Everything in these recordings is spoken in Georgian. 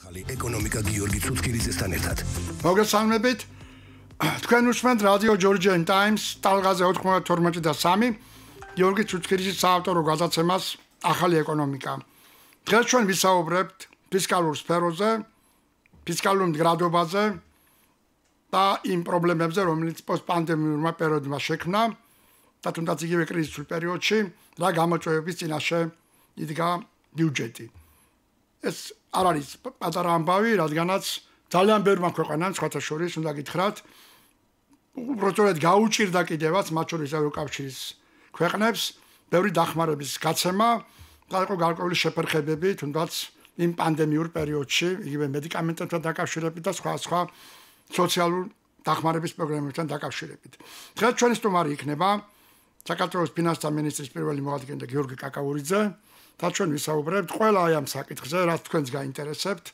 ახალი ეკონომიკა გიორგი ცუცქირიძესთან ერთად. მოგესალმებით. თქვენ უსმენთ რადიო Georgian Times ტალღაზე 92 და 3 გიორგი ცუცქირიძის საავტორო გადაცემას ახალი ეკონომიკა. დღეს ჩვენ ვისაუბრებთ ფისკალურ სფეროზე, ფისკალურ მდგრადობაზე და იმ პრობლემებზე, რომელიც პოსტპანდემიურმა პერიოდმა შექმნა და თუნდაც იგივე კრიზისულ პერიოდში რა გამოწვევების წინაშე იდგა ბიუჯეტი. ეს არ არის პატარა ამბავი, რადგანაც ძალიან ბევრმა ქვეყანამ სხვათა შორის უნდა გითხრათ, უბრალოდ გაუჭირდა კიდევაც მათ შორის ევროკავშირის ქვეყნებს ბევრი დახმარების გაცემა და იყო გარკვეული შეფერხებები თუნდაც იმ პანდემიურ პერიოდში, იგივე მედიკამენტებთან დაკავშირებით და სხვა სოციალურ დახმარების პროგრამებთან დაკავშირებით. დღეს ჩვენი სტუმარი იქნება საქართველოს ფინანსთა მინისტრის პირველი მოადგილე გიორგი კაკაურიძე და ჩვენ ვისაუბრებთ ყველა აი ამ საკითხზე, რაც თქვენს გაინტერესებთ.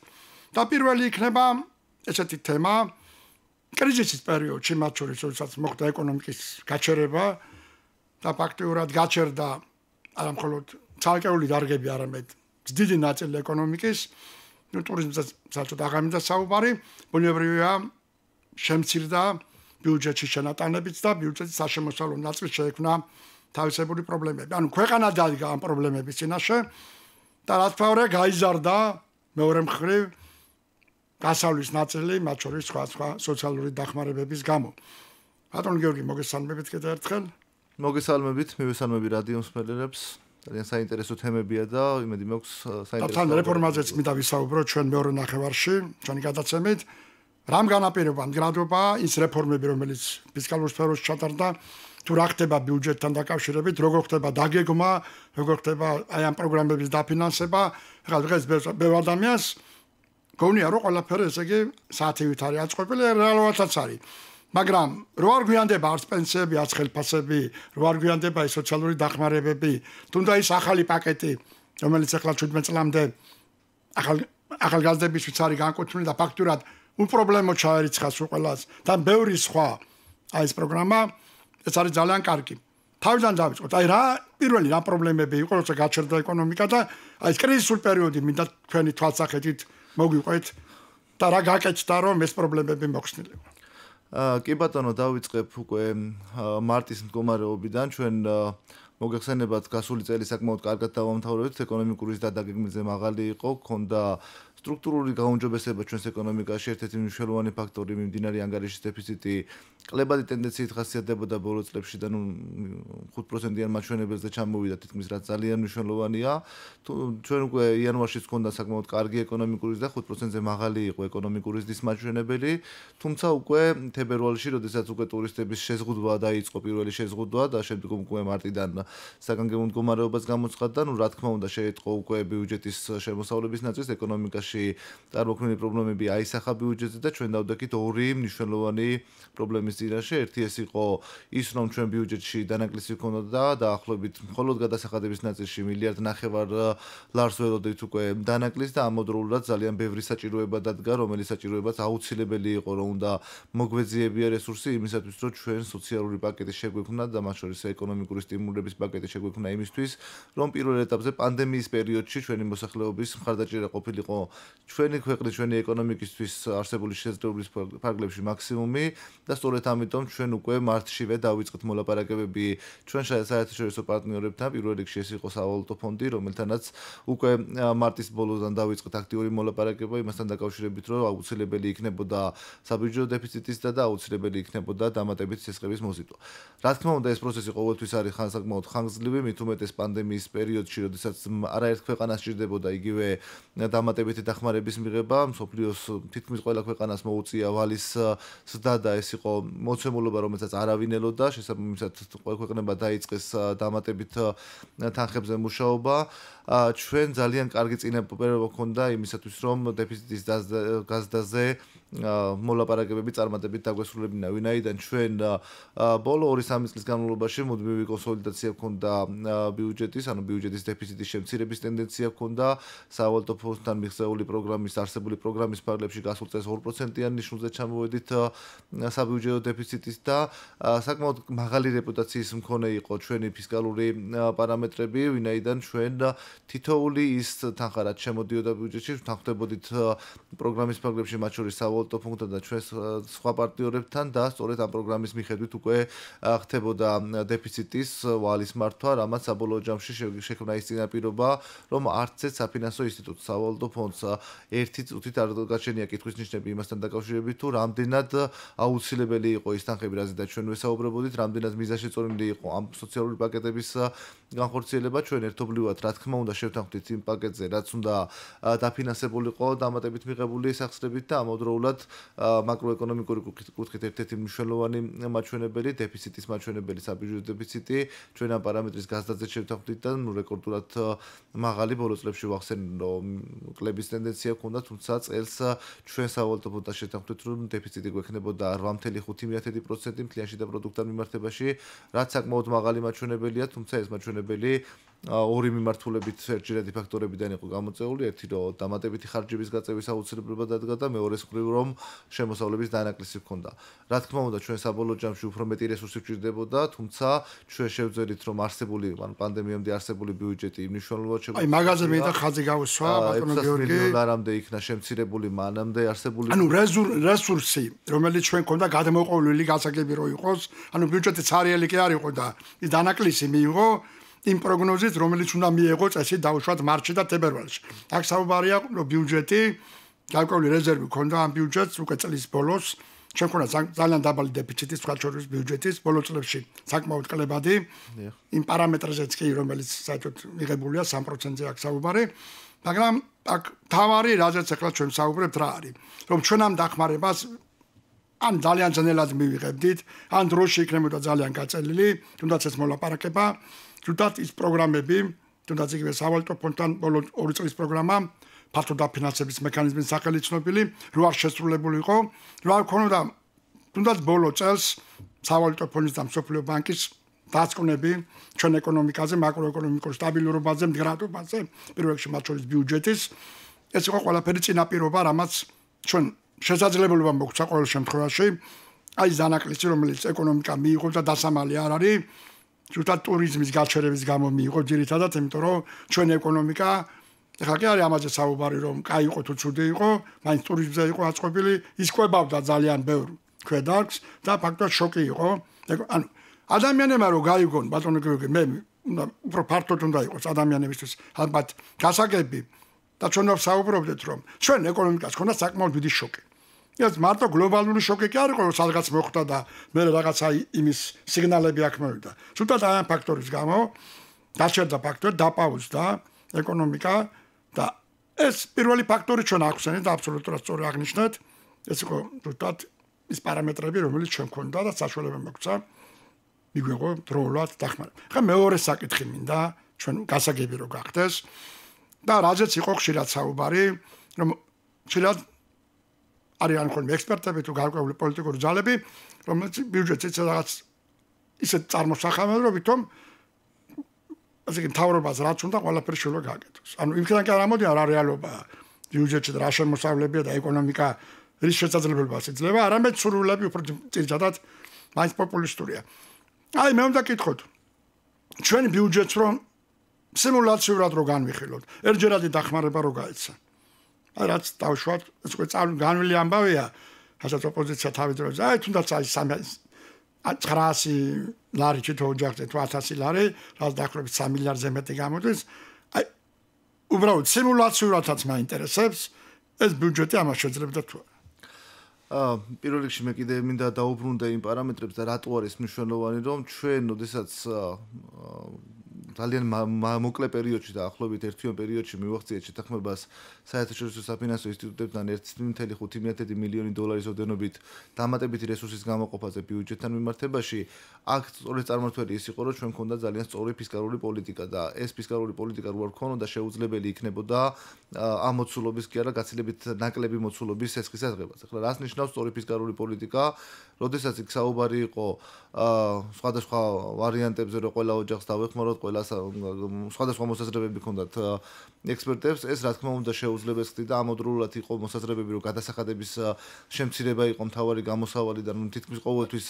და პირველი იქნება ესეთი თემა კრიზისის პერიოდში, მათ შორის როდესაც მოხდა ეკონომიკის გაჩერება და ფაქტიურად გაჩერდა არა მხოლოდ ცალკეული დარგები, არამედ დიდი ნაწილი ეკონომიკის, ტურიზმსაც საერთოდ აღარ მინდა საუბარი, ბუნებრივია შემცირდა ბიუჯეტში შენატანებიც და ბიუჯეტის საშემოსავლო ნაწილს შეექმნა თავისებური პრობლემები. ანუ ქვეყანა დადგა ამ პრობლემების წინაშე და რა თქმა უნდა გაიზარდა მეორე მხრივ გასავლის ნაწილი, მათ შორის სხვა სოციალური დახმარებების გამო. ბატონ გიორგი, მოგესალმებით კიდევ ერთხელ. მოგესალმებით, მივესალმები რადიო მსმენელებს. ძალიან საინტერესო თემებია და იმედი მაქვს საინტერესო. თან რეფორმაზეც მინდა ვისაუბროთ ჩვენ მეორე ნახევარში, ჩვენი გადაცემით. რამ განაპირობა მდგრადობა ის რეფორმები, რომელიც ფისკალურ სფეროში ჩატარდა, თუ რა ხდება ბიუჯეტთან დაკავშირებით, როგორ ხდება დაგეგმა, როგორ ხდება აი ამ პროგრამების დაფინანსება. ახლა დღეს ბევრ ადამიანს გონია რომ ყველაფერი ესე იგი საათივით არის აწყობილი, რეალობათაც არის. მაგრამ რო არ გვიანდება არც პენსიები, არც ხელფასები, რო არ გვიანდება ის სოციალური დახმარებები, თუნდა ის ახალი პაკეტი, რომელიც ახლა 17 წლამდე ახალგაზრდებისთვის არის განკუთვნილი და ფაქტურად უპრობლემო ჩაერიცხა სულ ყველას და ბევრი სხვა აი ეს პროგრამა ეს არის ძალიან კარგი. თავიდან დავიწყოთ. აი რა პირველი რა პრობლემები იყო, როცა გაჩერდა ეკონომიკა და აი ეს კრიზისული პერიოდი მინდა თქვენი თვალსაჩინით მოგვიყვეთ და რა გაკეთდა რომ ეს პრობლემები მოხსნილიყვნენ. კი ბატონო, დავიწყებ უკვე მარტის მდგომარეობიდან. ჩვენ მოგეხსენებათ გასული წელი საკმაოდ კარგად დავამთავრებთ, ეკონომიკური ზრდა დაგეგმილზე მაღალი იყო, ქონდა სტრუქტურული გაუმჯობესება ჩვენს ეკონომიკაში, ერთ-ერთი მნიშვნელოვანი ფაქტორი მიმდინარე ანგარიშის დეფიციტი კლებადი ტენდენციით ხასიათდებოდა ბოლო წლებში და 5%-იან მაჩვენებელზე ჩამოვიდა, თითქმის რაც ძალიან მნიშვნელოვანია. ჩვენ უკვე იანვარშიც ქონდა საკმაოდ კარგი ეკონომიკური ზრდა, 5%-ზე მაღალი იყო ეკონომიკური ზრდის მაჩვენებელი, თუმცა უკვე თებერვალში, როდესაც უკვე ტურისტების შეზღუდვა დაიწყო, პირველი შეზღუდვა და შემდგომ უკვე მარტიდან საგანგებო მდგომარეობას გამოცხადდა, რა თქმა უნდა შეეწყო უკვე ბიუჯეტის შემოსავლების ნაწილს, ეკონომიკაში წარმოქმნილი პრობლემები აისახა ბიუჯეტზე და ჩვენ დავდექით ორი მნიშვნელოვანი პრობლემის წინაშე. ერთი ეს იყო ის, რომ ჩვენ ბიუჯეტში დანაკლისი ჰქონდა და დაახლოებით მხოლოდ გადასახადების ნაწილში 1.5 მილიარდ ლარს ველოდებით უკვე დანაკლის და ამავდროულად ძალიან ბევრი საჭიროება დადგა, რომელიც საჭიროებაც აუცილებელი იყო, რომ უნდა მოგვეძიებია რესურსი იმისათვის, რომ ჩვენ სოციალური პაკეტი შეგვექმნა და მათ შორის ეკონომიკური სტიმულების პაკეტი შეგვექმნა იმისთვის, რომ პირველ ეტაპზე პანდემიის პერიოდში ჩვენი მოსახლეობის მხარდაჭერა ყოფილიყო ჩვენი ქვეყნის, ჩვენი ეკონომიკისთვის არსებული შესაძლებლობის ფარგლებში მაქსიმუმი და სწორედ ამიტომ ჩვენ უკვე მარტშივე დავიწყეთ მოლაპარაკებები ჩვენ საერთაშორისო პარტნიორებთან. პირველ რიგში ეს იყო სავალუტო ფონდი, რომელთანაც უკვე მარტის ბოლოდან დავიწყეთ აქტიური მოლაპარაკება იმასთან დაკავშირებით, რომ აუცილებელი იქნებოდა საბიუჯეტო დეფიციტის და აუცილებელი იქნებოდა დამატებითი სესხების მოზიდვა. რა თქმა უნდა, ეს პროცესი ყოველთვის არის საკმაოდ ხანგრძლივი, მით უმეტეს პანდემიის პერიოდში, როდესაც არაერთ ქვეყანას სჭირდებოდა იგივე დამატებითი დახმარების მიღება, მსოფლიოს თითქმის ყველა ქვეყანას მოუწია ვალის ზრდა და ეს იყო მოცემულობა, რომელსაც არავინ ელოდა, შესაბამისად ყველა ქვეყნება დაიწყეს დამატებით თანხებზე მუშაობა. ჩვენ ძალიან კარგი წინაპრობა ჰქონდა იმისათვის, რომ დეფიციტის გაზრდაზე მოლაპარაკებები წარმატებით დაგვესრულებინა, ვინაიდან ჩვენ ბოლო 2-3 წლის განმავლობაში მუდმივი კონსოლიდაცია ჰქონდა ბიუჯეტის, ანუ ბიუჯეტის დეფიციტის შემცირების ტენდენცია ჰქონდა, სავალუტო ფონდთან მიღწეული პროგრამის, არსებული პროგრამის ფარგლებში გასულ წელს 2%-იან ნიშნულზე ჩამოვედით საბიუჯეტო დეფიციტის და საკმაოდ მაღალი რეპუტაციის მქონე იყო ჩვენი ფისკალური პარამეტრები, ვინაიდან ჩვენ თითოეული ის თანხა რაც შემოდიოდა ბიუჯეტში, თანხმდებოდით პროგრამის ფარგლებში, მათ შორის სავალუტო ფონდთან და ჩვენ სხვა პარტნიორებთან და სწორედ ამ პროგრამის მიხედვით უკვე ხდებოდა დეფიციტის ვალის მართვა, რამაც საბოლოო ჯამში შექმნა ის წინაპირობა, რომ არც ერთ საფინანსო ინსტიტუტს, სავალუტო ფონდს ერთი წუთით არ გაჩენია კითხვის ნიშნები იმასთან დაკავშირებით, თუ რამდენად აუცილებელი იყო ის თანხები, რაზეც ჩვენ ვესაუბრებოდით, რამდენად მიზანშეწონილი იყო ამ სოციალური პაკეტების განხორციელება, ჩვენ ერთობლივად, რა თქმა უნდა, შევთანხმდით იმ პაკეტზე, რაც უნდა დაფინანსებულიყო დამატებით მიღებული სახსრებით და ამავდროულად მაკროეკონომიკური კუთხით ერთ-ერთი მნიშვნელოვანი მაჩვენებელი, დეფიციტის მაჩვენებელი, საბიუჯეტო დეფიციტი, ჩვენ ამ პარამეტრის გაზრდაზე შევთანხმდით და რეკორდულად მაღალი ბოლო წლებში ვახსენე, რომ კლების ტენდენცია ჰქონდა, თუმცა წელს ჩვენ სავალუტო ფონდთან შევთანხმდით, რომ დეფიციტი გვექნებოდა 8.5% მთლიან შიდა პროდუქტთან მიმართებაში, რაც საკმაოდ მაღალი მაჩვენებელია, თუმცა ეს მაჩვენებელი ორი მიმართულებით ერთჯერადი ფაქტორებიდან იყო გამოწეული, ერთი რომ დამატებითი ხარჯების გაწევის აუცილებლობა დადგა და მეორე მხრივ რომ შემოსავლების დანაკლისი ჰქონდა. რა თქმა უნდა, ჩვენ საბოლოო ჯამში უფრო მეტი რესურსი გვჭირდებოდა, თუმცა ჩვენ შევძლებთ რომ არსებული, ანუ პანდემიამდე არსებული ბიუჯეტი მნიშვნელოვნად აი მაგაზე მე და ხაზი გავუსვა, ბატონო გიორგი. 600 მილიონამდე იქნა შემცირებული მანამდე არსებული. ანუ რესურსი, რომელიც ჩვენ ქონდა გადმოყოლილი გასაგები რო იყოს, ანუ ბიუჯეტი ცარიელი კი არ იყო და ის დანაკლისი მიიღო იმ პროგნოზით, რომელიც უნდა მიიღო წესი დაუშვათ მარტში და თებერვალში. აქ საუბარია, რომ ბიუჯეტი გარკვეული რეზერვი ქონდა ამ ბიუჯეტს უკვე წლის ბოლოს. ჩვენ ქონდა ძალიან დაბალი დეფიციტი სხვა შორის ბიუჯეტის ბოლო წლებში საკმაოდ კლებადი. იმ პარამეტრზეც კი, რომელიც საერთოდ მიღებულია 3%-ზე აქ საუბარი. მაგრამ აქ თავარი, რაზეც ახლა ჩვენ საუბრებთ რა არის, რომ ჩვენ ამ დახმარებას ან ძალიან ძნელად მივიღებდით, ან დროში იქნებოდა ძალიან გაწელილი, თუნდაც ეს მოლაპარაკება, თუნდაც ის პროგრამები, თუნდაც იგივე სავალუტო ფონდთან ბოლო 2 წლის პროგრამა, ფართო დაფინანსების მექანიზმის სახელი ცნობილი, რო არ შესრულებული იყო, რო არ ქონოდა თუნდაც ბოლო წელს სავალუტო ფონდის და მსოფლიო ბანკის დაწკვნები ჩვენ ეკონომიკაზე, მაკროეკონომიკურ სტაბილურობაზე, მდგრადობაზე, პირველ რიგში მათ შორის ბიუჯეტის, ეს იყო ყველაფერი წინაპირობა, რამაც ჩვენ შესაძლებლობა მოგვცა ყოველ შემთხვევაში, აი ეს დანაკლისი, რომელიც ეკონომიკა მიიღო და დასამალი არ არის, თუმცა ტურიზმის გაჩერების გამო მიიღო ძირითადად, იმიტომ რომ ჩვენ ეკონომიკა ეხლა კი არის ამაზე საუბარი, რომ კაი იყო თუ ცუდი იყო, მაინც ტურიზმზე იყო აწყობილი, ის ყვებავდა ძალიან ბევრ ქვედარგს და ფაქტობრივად შოკი იყო. ანუ ადამიანებმა რომ გაიგონ, ბატონო გიორგი, მე უფრო ფართოდ უნდა იყოს ადამიანებისთვის ალბათ გასაგები და ჩვენ ვსაუბრობდით, რომ ჩვენ ეკონომიკას ქონდა საკმაოდ დიდი შოკი. ეს მარტო გლობალური შოკი კი არ იყო, რომ სადღაც მოხდა და მე რაღაცა იმის სიგნალები აქ მოვიდა. ზუსტად აი ამ ფაქტორის გამო დაჩერდა ფაქტორი, დაპაუზდა ეკონომიკა და ეს პირველი ფაქტორი ჩვენ აღვსენეთ და აბსოლუტურად სწორი აღნიშნეთ. ეს იყო ზუსტად ის პარამეტრები, რომელიც ჩვენ ქონდა და საშუალება მოგვცა მიგვიღო დროულად დახმარება. ხა მეორე საკითხი მინდა ჩვენ გასაგები რო გახდეს და რაზეც იყო ხშირად საუბარი, რომ ხშირად არიან ხოლმე ექსპერტები თუ გარკვეული პოლიტიკური ძალები, რომელიც ბიუჯეტის რაღაც ისეთ წარმოსახამებლობით, რომ ასე კი მთავრობას რაც უნდა ყველაფერი შეიძლება გააკეთოს. ანუ იმხან კი არ ამოდიან რა რეალობაა ბიუჯეტში და რა შემოსავლებია და ეკონომიკა რის შესაძლებლობას იძლევა, არამედ სურვილები უფრო ძირითადად მაინც პოპულისტურია. აი მე უნდა კითხოთ, ჩვენი ბიუჯეტს რომ სიმულაციურად რო განვიხილოთ, ერთჯერადი დახმარება რო გაეცა. აი რაც დავშვათ, ეს უკვე განვილი ამბავია, რასაც ოპოზიცია თავის დროზე, აი თუნდაც აი 900 ლარი თვითონ ოჯახზე თუ 1000 ლარი, რაც დაახლოებით 3 მილიარდზე მეტი გამოდის, აი უბრალოდ სიმულაციურადაც მაინტერესებს ეს ბიუჯეტი ამას შეძლებდა თუ არა. პირველ რიგში მე კიდე მინდა დაუბრუნდე იმ პარამეტრებს და რატო არის მნიშვნელოვანი, რომ ჩვენ, ოდესაც ძალიან მოკლე პერიოდში და ახლობით ერთიო პერიოდში მივახციეთ შეთანხმებას საერთაშორისო საფინანსო ინსტიტუტებთან 1.5 მილიონი დოლარის ოდენობით დამატებითი რესურსის გამოყოფაზე ბიუჯეტთან მიმართებაში, აქ სწორედ წარმართველი ის იყო, რომ ჩვენ მქონდა ძალიან სწორი ფისკალური პოლიტიკა და ეს ფისკალური პოლიტიკა რო არ ქონოდა, შეუძლებელი იქნებოდა ამ მოცულობის კი არა გაცილებით ნაკლები მოცულობის სესხის აღებას. ახლა რას ნიშნავს სწორი ფისკალური პოლიტიკა? როდესაც იქ საუბარი იყო სხვადასხვა ვარიანტებზე, რომ ყველა ოჯახს დავეხმაროთ, ყველა სხვადასხვა მოსაზრებები ჰქონდათ ექსპერტებს, ეს რა თქმა უნდა შეუძლებს ხდიდა ამოდროულად იყო მოსაზრებები, რომ გადასახადების შემცირება იყო მთავარი გამოსავალი და თითქმის ყოველთვის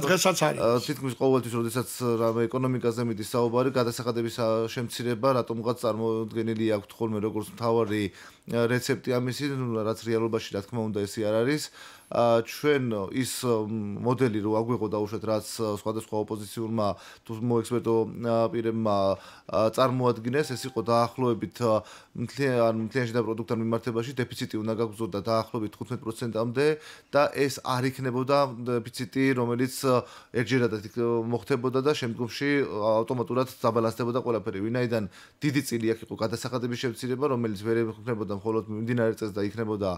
დღესაც არის. თითქმის ყოველთვის, როდესაც რამე ეკონომიკაზე მიდის საუბარი, გადასახადების შემცირება რატომღაც წარმოუდგენელი აქვს ხოლმე როგორც მთავარი რეცეპტი ამისი, რაც რეალობაში რა თქმა უნდა ესე არ არის. ჩვენ ის მოდელი რო აგვიღო დაუშვათ, რაც სხვადასხვა ოპოზიციურმა თუ მოექსპერტო პირებმა წარმოადგინეს, ეს იყო დაახლოებით მთლიანში და პროდუქტთან მიმართებაში დეფიციტი უნდა გაგრძელდა დაახლოებით 15%-მდე და ეს არ იქნებოდა დეფიციტი, რომელიც ერთჯერადად მოხდებოდა და შემდგომში ავტომატურად დაბალანსდებოდა ყველაფერი. ვინაიდან დიდი წილი აქ იყო გადასახადების შემცირება, რომელიც ვერ ექნებოდა მხოლოდ მიმდინარე წელს და იქნებოდა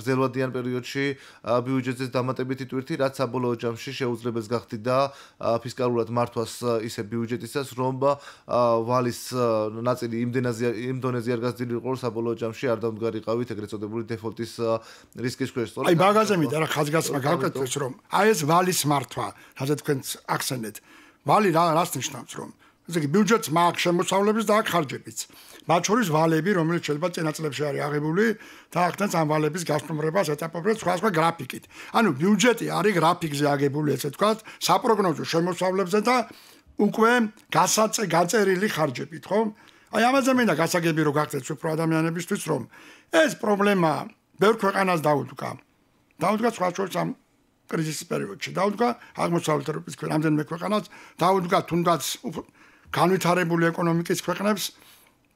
გრძელვადიან პერიოდში ბიუჯეტის დამატებითი ტვირთი, რაც საბოლოო ჯამში შეუძლებს გახდიდა ფისკალურად მართვას ისე ბიუჯეტისას, რომ ვალის ნაწილი იმ დონეზე არ გაზრდილიყო, რომ საბოლოო ჯამში არ დამდგარიყავით ეგრეთ წოდებული დეფოლტის რისკის ქვეშ. აი მაგაზე მინდა რა ხაზგასმა გავკეთოს, რომ აი ეს ვალის მართვა, რაზე თქვენ ახსენეთ. ვალი რას ნიშნავს, რომ ესე იგი ბიუჯეტს მაქვს შემოსავლების და აქ ხარჯებიც. მათ შორის ვალები, რომელიც შეიძლება წინა წლებში არის აღებული და ახდენს ამ ვალების გასტუმრებას ეტაპობრივად სხვა გრაფიკით. ანუ ბიუჯეტი არის გრაფიკზე აგებული, ესე ვთქვათ, საპროგნოზო შემოსავლებზე და უკვე გაწერილი ხარჯებით, ხო? აი ამაზე მინდა გასაგები რომ გახდეთ უფრო ადამიანებისთვის, რომ ეს პრობლემა ბევრ ქვეყანას დაუდგა. დაუდგა სხვა შორის ამ კრიზისის პერიოდში. დაუდგა აღმოსავლეთ ევროპის რამდენიმე ქვეყანას, დაუდგა თუნდაც განვითარებული ეკონომიკის ქვეყნებს,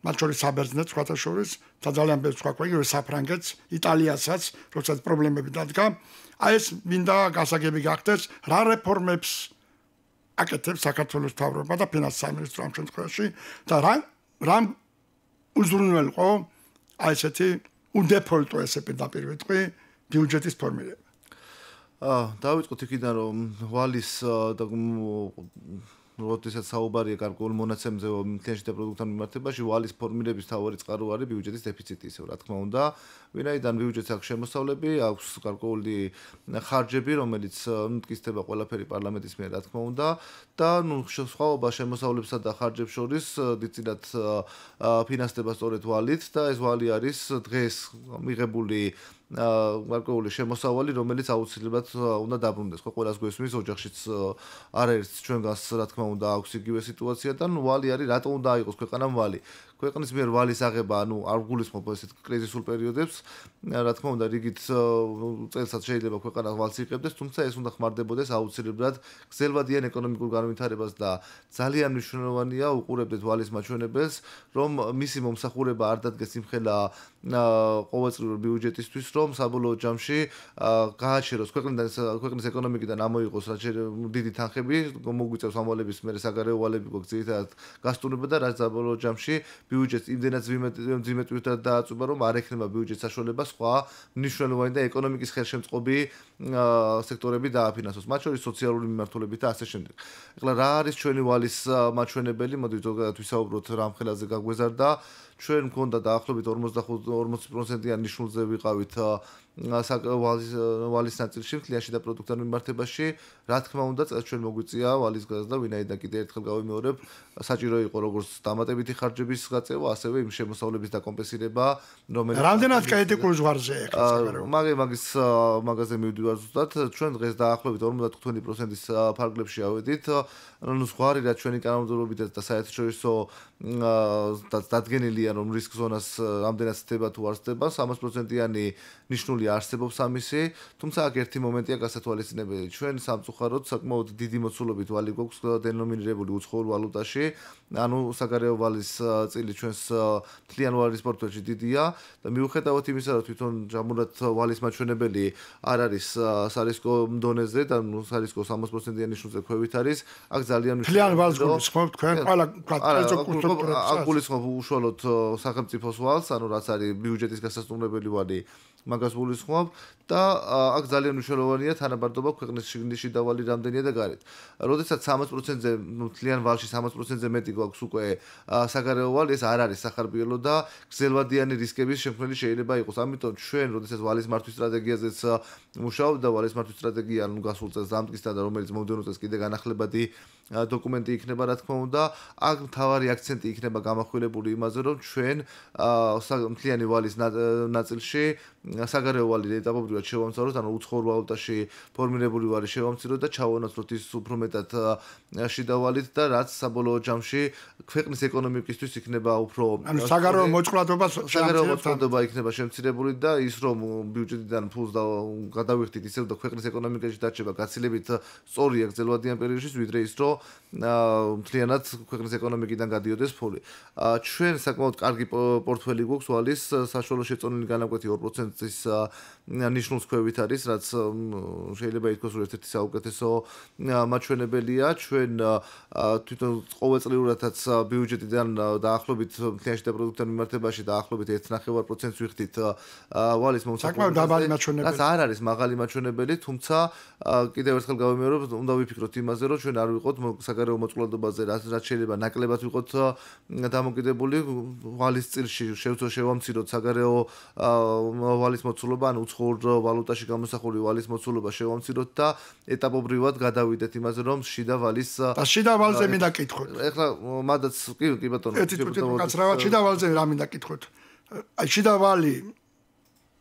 მათ შორის საბერძნეთს, სხვათა შორის და ძალიან ბევრ სხვა ქვეყნებს, საფრანგეთს, იტალიასაც, როდესაც პრობლემები დადგა. აი ეს მინდა გასაგები გახდეს, რა რეფორმებს აკეთებს საქართველოს მთავრობა და ფინანსის სამინისტრო ამ შემთხვევაში და რა უზრუნველყო აი ესეთი უდეფოლტო ესე პირდაპირ ვიტყვი ბიუჯეტის ფორმირება. დავიწყოთ იქიდან, რომ ვალის და როდესაც საუბარია გარკვეულ მონაცემზე მთლიანში და პროდუქტთან მიმართებაში, ვალის ფორმირების მთავარი წყარო არის ბიუჯეტის დეფიციტი, ისევ რა თქმა უნდა. ვინაიდან ბიუჯეტს აქვს შემოსავლები, აქვს გარკვეული ხარჯები, რომელიც მტკიცდება ყველაფერი პარლამენტის მიერ, რა თქმა უნდა, და სხვაობა შემოსავლებსა და ხარჯებს შორის დიდწილად ფინანსდება სწორედ ვალით და ეს ვალი არის დღეს მიღებული გარკვეული შემოსავალი, რომელიც აუცილებლად უნდა დაბრუნდეს. ხო, ყველას გვესმის, ოჯახშიც არაერთს ჩვენგანს რა თქმა უნდა აქვს იგივე სიტუაცია და ვალი არის, რატომ უნდა აიღოს ქვეყანამ ვალი? ქვეყნის მიერ ვალის აღება, არ გულისხმობ ესეთ კრიზისულ პერიოდებს, რა თქმა უნდა, რიგით წელსაც შეიძლება ქვეყანა ვალს იყებდეს, თუმცა ეს უნდა ხმარდებოდეს აუცილებლად გრძელვადიან ეკონომიკურ განვითარებას და ძალიან მნიშვნელოვანია უყურებდეთ ვალის მაჩვენებელს, რომ მისი მომსახურება არ დადგეს იმხელა ყოველწლიურ ბიუჯეტისთვის, რომ საბოლოო ჯამში გააჩეროს ქვეყნის ეკონომიკიდან ამოიღოს დიდი თანხები, მოგვიწევს ამ ვალების მერე საგარეო ვალები გვაქვს ძირითადად გასტუმრება და რაც საბოლოო ჯამში ბიუჯეტს იმდენად მძიმე ტვირთად დააწუება, რომ არ ექნება ბიუჯეტს საშუალება სხვა მნიშვნელოვანი და ეკონომიკის ხელშემწყობი სექტორები დააფინანსოს, მათ შორის სოციალური მიმართულებით და ასე შემდეგ. ეხლა რა არის ჩვენი ვალის მაჩვენებელი? მოდით ზოგადად ვისაუბროთ რა მხელაზე გაგვეზარდა. ჩვენ მქონდა დაახლოებით 40%-იან ნიშნულზე ვიყავით ვალის ნაწილში, მთლიანში და პროდუქტთან მიმართებაში. რა თქმა უნდა, წელს ჩვენ მოგვიწია ვალის გაზრდა, ვინაიდან კიდე ერთხელ გავიმეორებ, საჭირო იყო როგორც დამატებითი ხარჯების გაწევა, ასევე იმ შემოსავლების დაკომპენსირება, რომელიც რამდენად კრიტიკულ ზღვარზე ეხლა მაგაზე მივდივარ ზუსტად. ჩვენ დღეს დაახლოებით 50-50%-ის ფარგლებში ავედით. ზღვარი რაც ჩვენი კანონმდებლობითაც და საერთაშორისო დადგენილი არიან რომ რისკ ზონას რამდენად ხდება თუ არ ხდება 300%-იანი ნიშნული არსებობს ამისი თუმცა აქ ერთი მომენტია გასათვალისწინებელი ჩვენ სამწუხაროდ საკმაოდ დიდი მოცულობით ვალი გვაქვს დენომინირებული უცხოურ ვალუტაში ანუ საგარეო ვალის წილი ჩვენს მთლიან ვალის პორტფელში დიდია და მიუხედავად იმისა რომ თვითონ ჯამურად ვალის მაჩვენებელი არ არის სარისკო დონეზე და სარისკო 60%-იანი ნიშნულზე ქვევით არის აქ ძალიან მთლიან ვალს გულისხმობთ თქვენ ყველა კულტურას აქ გულისხმობ უშუალოდ სახელმწიფოს ვალს ანუ რაც არის ბიუჯეტის გასასტუმრებელი ვალი მაგას გულისხმობ და აქ ძალიან მნიშვნელოვანია თანაბარდობა ქვეყნის შიგნიში დავალი რამდენია და გარეთ. როდესაც 60%-ზე მთლიან ვალში 60%-ზე მეტი გვაქვს უკვე საგარეო ვალი, ეს არ არის სახარბიელო და გრძელვადიანი რისკების შემქმნელი შეიძლება იყოს. ამიტომ ჩვენ როდესაც ვალის მართვის სტრატეგიაზეც მუშაობთ და ვალის მართვის სტრატეგია ანუ გასულ წელს დამტკიცდა და რომელიც მომდევნო წელს კიდე განახლებადი დოკუმენტი იქნება რა თქმა უნდა, აქ მთავარი აქცენტი იქნება გამახვილებული იმაზე, რომ ჩვენ მთლიანი ვალის ნაწილში საგარეო ვალი ეტაპობრივად შევამციროთ, ანუ უცხოურ ვალუტაში ფორმირებული ვალი შევამციროთ და ჩავანაცვლოთ ის უფრო მეტად შიდა ვალით და რაც საბოლოო ჯამში ქვეყნის ეკონომიკისთვის იქნება უფრო ანუ საგარეო მოწყვლადობა იქნება შემცირებული და ის რომ ბიუჯეტიდან ფულს გადავიხდით ისევ და ქვეყნის ეკონომიკაში დარჩება გაცილებით სწორია გრძელვადიან პერიოდში, ვიდრე ის რომ მთლიანად ქვეყნის ეკონომიკიდან გადიოდეს ფული. ჩვენ საკმაოდ კარგი პორტფელი გვაქვს ვალის საშუალო შეწონილი განაკვეთი 2%-ის ნიშნულს ქვევით არის, რაც შეიძლება ითქვას, რომ ერთ-ერთი საუკეთესო მაჩვენებელია. ჩვენ თვითონ ყოველწლიურადაც ბიუჯეტიდან დაახლოებით მთლიანში და პროდუქტთან მიმართებაში დაახლოებით 1.5%-ს ვიხდით ვალის მომსახურებას. საკმაოდ დაბალი მაჩვენებელი. რაც არ არის მაღალი მაჩვენებელი, თუმცა კიდევ ერთხელ გავიმეორებ, უნდა ვიფიქროთ იმაზე, რომ ჩვენ არ ვიყოთ საგარეო მოწყვლადობაზე, რაც შეიძლება ნაკლებად ვიყოთ დამოკიდებული ვალის წილში შევამციროთ საგარეო ვალის მოცულობა, ანუ უცხოურ ვალუტაში გამოსახული ვალის მოცულობა შევამციროთ და ეტაპობრივად გადავიდეთ იმაზე, რომ შიდა ვალის და შიდა ვალზე მინდა კითხოთ. ეხლა მადაც კი ბატონო. შიდა ვალზე რა მინდა კითხოთ. აი შიდა ვალი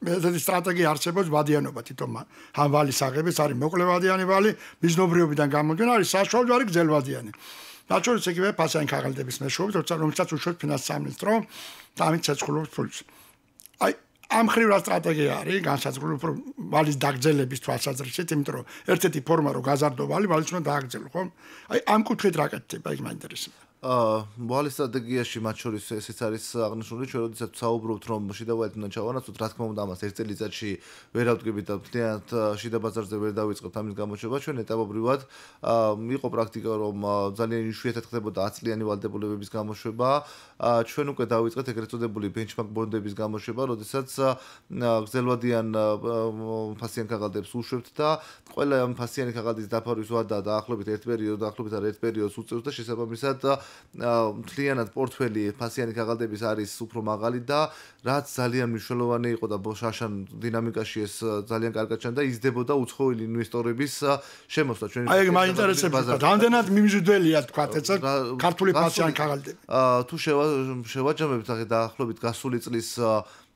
მეთოდი სტრატეგია არსებობს ვადიანობა თვითონ ამ ვალის აღების არის მოკლევადიანი ვალი მიზნობრიობიდან გამომდინარე არის საშუალო არის გრძელვადიანი. დაჩვენეს იგივე ფასიანი ქაღალდების მეშვეობით როცა რომელსაც უშვებს ფინანსის სამინისტრო და ამით შეწყვილობს ფულს. აი ამ ხრივ რა სტრატეგია არის განსაზღვრული უფრო ვალის დაგრძელების თვალსაზრისით, იმიტომ რომ ერთ-ერთი ფორმა რო გაზარდო ვალი ვალის უნდა დააგრძელო, ხო? აი ამ კუთხით რა კეთდება, ის მაინტერესებს. ვალის სტრატეგიაში მათ შორის ესეც არის აღნიშნული, ჩვენ როდესაც საუბრობთ რომ შიდა ვალით უნდა ჩავანაცვლოთ, რა თქმა უნდა ამას ერთ წელიწადში ვერ ავდგებით და მთლიანად შიდა ბაზარზე ვერ დავიწყებთ ამის გამოშვება, ჩვენ ეტაპობრივად იყო პრაქტიკა რომ ძალიან იშვიათად ხდებოდა 10 წლიანი ვალდებულებების გამოშვება, ჩვენ უკვე დავიწყეთ ეგრეთ წოდებული benchmark ბონდების გამოშვება, როდესაც გრძელვადიან ფასიან ქაღალდებს უშვებთ და ყველა ამ ფასიანი ქაღალდის დაფარვის ვადა დაახლოებით ერთ პერიოდს უწევს და შესაბამისად მთლიანად პორტფელი ფასიანი ქაღალდების არის უფრო მაღალი და რაც ძალიან მნიშვნელოვანი იყო და შაშან დინამიკაში ეს ძალიან კარგად ჩანდა ისდებოდა უცხოელი ინვესტორების შემოსვლა ჩვენი აი მაინტერესებს რამდენად მიმზიდველია თქვა ეცა ქართული ფასიანი ქაღალდები თუ შევაჯამებთ დაახლოებით გასული წლის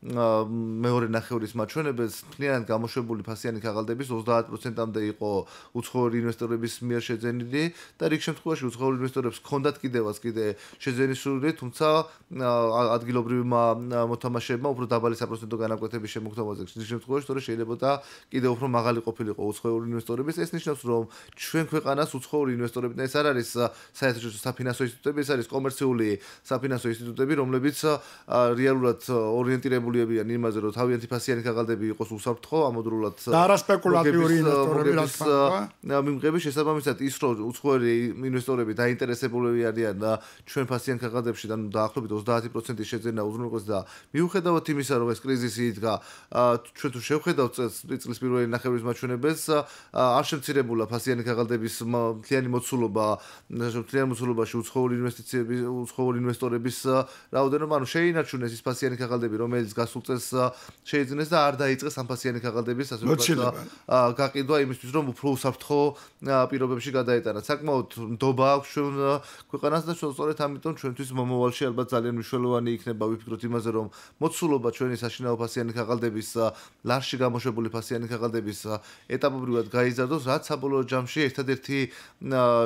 მეორე ნახევრის მაჩვენებელს მთლიანად გამოშვებული ფასიანი ქაღალდების 30%-მდე იყო უცხოური ინვესტორების მიერ შეძენილი და რიგ შემთხვევაში უცხოური ინვესტორებს ჰქონდათ კიდე შეძენიშვილი, თუმცა ადგილობრივმა მოთამაშეებმა უფრო დაბალი საპროცენტო განაკვეთების შემოგთავაზეს. რიგ შემთხვევაში თორე შეიძლება კიდე უფრო მაღალი ყოფილიყო უცხოური ინვესტორების. ეს ნიშნავს, რომ ჩვენ ქვეყანას უცხოური ინვესტორები და ეს არ არის საერთაშორისო საფინანსო ინსტიტუტები, ეს არის კომერციული საფინანსო ინსტიტუტები, რომლებიც რეალურად ორიენტირებული არიან იმაზე, რომ თავიანთი ფასიანი ქაღალდები იყოს უსაფრთხო, ამოდროულად და არა სპეკულატიური ინვესტორები რა თქმა უნდა. მიმღების შესაბამისად ის რომ უცხოელი ინვესტორები დაინტერესებულები არიან ჩვენ ფასიან ქაღალდებში და დაახლოებით 30%-ის შეძენა უზრუნველყოფს და მიუხედავად იმისა, რომ ეს კრიზისი იდგა, ჩვენ თუ შევხედავთ წლის პირველი ნახევრის მაჩვენებელს, არ შემცირებულა ფასიანი ქაღალდების მთლიანი მოცულობაში უცხოური ინვესტორების რაოდენობა, ანუ შეინარჩუნეს ის ფასიანი ქაღალდები, რომელიც გასულ წელს შეიძინეს და არ დაიწყეს სამფასიანი ქაღალდების ასე ვთქვათ გაყიდვა იმისთვის რომ უფრო უსაფრთხო პირობებში გადაეტანათ. საკმაოდ ნდობა აქვს ჩვენ ქვეყანას და სწორედ ამიტომ ჩვენთვის მომავალში ალბათ ძალიან მნიშვნელოვანი იქნება ვიფიქროთ იმაზე რომ მოცულობა ჩვენი საშინაო ფასიანი ქაღალდების ლარში გამოშვებული ფასიანი ქაღალდების ეტაპობრივად გაიზარდოს, რაც საბოლოო ჯამში ერთადერთი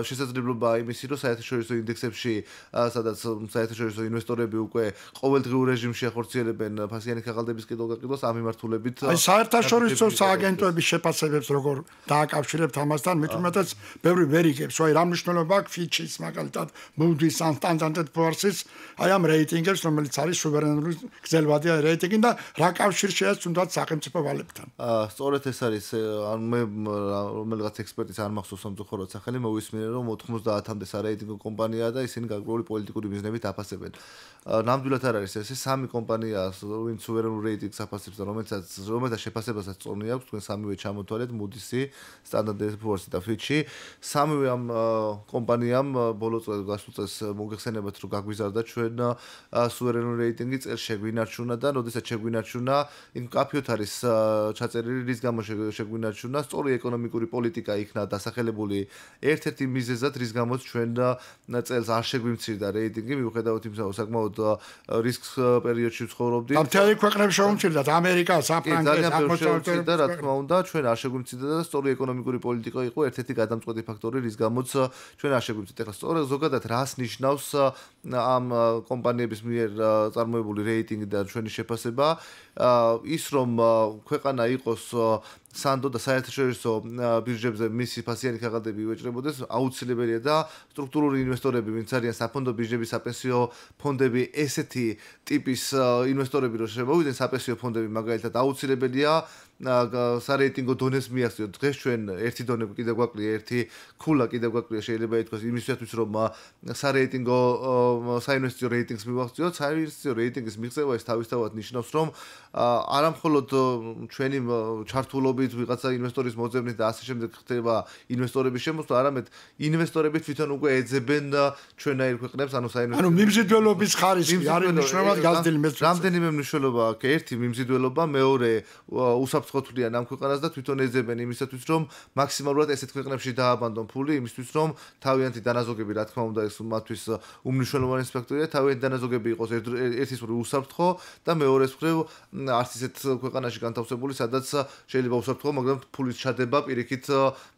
შესაძლებლობაა იმისი, რომ საერთაშორისო ინდექსებში, სადაც საერთაშორისო ინვესტორები უკვე ყოველდღიურ რეჟიმში ახორციელებენ ფასიანი ქაღალდების კიდევ-გაყიდვას ამ მიმართულებით. აი საერთაშორისო სააგენტოების შეფასებებს როგორ დააკავშირებთ ამასთან, მით უმეტეს ბევრი ვერ იგებს, აი რა მნიშვნელობა აქვს ფიჩის, მაგალითად, Moody's ან Standard & Poor's-ის აი ამ რეიტინგებს, რომელიც არის სუვერენული გრძელვადი რეიტინგი და რა კავშირშია თუნდაც სახელმწიფო ვალებთან. სწორედ ეს არის, ან მე რომელიღაც ექსპერტის არ მახსოვს სამწუხაროდ სახელი, მოვისმინე რომ 90-მდე სარეიტინგო კომპანიაა და ისინი გარკვეული პოლიტიკური მიზნებით აფასებენ. ნამდვილად არ არის ეს სამი კომპანიაა, ვინც სუვერენულ რეიტინგს აფასებს და რომელთა შეფასებასაც წონი აქვს, თქვენ სამივე ჩამოთვალეთ, Moody's-ი, Standard & Poor's-ი და Fitch-ი. სამივე ამ კომპანიამ ბოლო წელს გასულ წელს მოგეხსენებათ, რომ გაგვიზარდა ჩვენ სუვერენული რეიტინგი წელს შეგვინარჩუნა და როდესაც შეგვინარჩუნა, იმ კაფეოთ არის ჩაწერილი, რის გამო შეგვინარჩუნა, სწორი ეკონომიკური პოლიტიკა იქნა დასახელებული ერთ-ერთი მიზეზად, რის გამოც ჩვენ წელს არ შეგვიმცირდა რეიტინგი, მიუხედავად იმისა, რომ საკმაოდ რისკს პერიოდში ვცხოვრობდით. მთელი ქვეყნებს შეუმცირდათ, ამერიკა, საფრანგეთი, აღმოსავლეთი და რა თქმა უნდა, ჩვენ არ შეგვიმცირდა და სწორი ეკონომიკური პოლიტიკა იყო ერთ-ერთი გადამწყვეტი ფაქტორი, რის გამოც ჩვენ არ შეგვიმცირდა. ეხლა სწორედ ზოგადად რას ნიშნავს ამ კომპანიების მიერ წარმოებული რეიტინგი და ჩვენი შეფასება, ის რომ ქვეყანა იყოს სანდო და საერთაშორისო ბირჟებზე მისი ფასიანი ქაღალდები უეჭრებოდეს, აუცილებელია და სტრუქტურული ინვესტორები, ვინც არიან საფონდო ბირჟები, საპენსიო ფონდები, ესეთი ტიპის ინვესტორები რო შემოვიდნენ, საპენსიო ფონდები მაგალითად აუცილებელია სარეიტინგო დონეს მიაღწიოთ. დღეს ჩვენ ერთი დონე კიდევ გვაკლია, ერთი ქულა კიდევ გვაკლია, შეიძლება ითქვას იმისათვის რომ სარეიტინგო საინვესტიციო რეიტინგს მივაღწიოთ. საინვესტიციო რეიტინგის მიღწევა ეს თავისთავად ნიშნავს, რომ არამხოლოდ ჩვენი ჩართულობით ვიღაცა ინვესტორის მოძებნით და ასე შემდეგ ხდება ინვესტორების შემოსვლა, არამედ ინვესტორები თვითონ უკვე ეძებენ ჩვენაირ ქვეყნებს, ანუ ანუ მიმზიდველობის ხარისხი არის მნიშვნელოვნად გაზრდილი მეცნიერებად. რამდენიმე მნიშვნელობა აქვს. ერთი მიმზიდველობა, მეორე უსაფრთხოთვლიან ამ ქვეყანას და თვითონ ეძებენ იმისათვის, რომ მაქსიმალურად ესეთ ქვეყნებში დააბანდონ ფული, იმისთვის რომ თავიანთი დანაზოგები, რა თქმა უნდა, ეს მათთვის უმნიშვნელოვანესი ფაქტორია, თავიანთი დანაზოგები იყოს ერთის მხრივ უსაფრთხო და მეორეს მხრივ არც ისეთ ქვეყანაში განთავსებული, სადაც შეიძლება უსაფრთხო, მაგრამ ფულის ჩადება პირიქით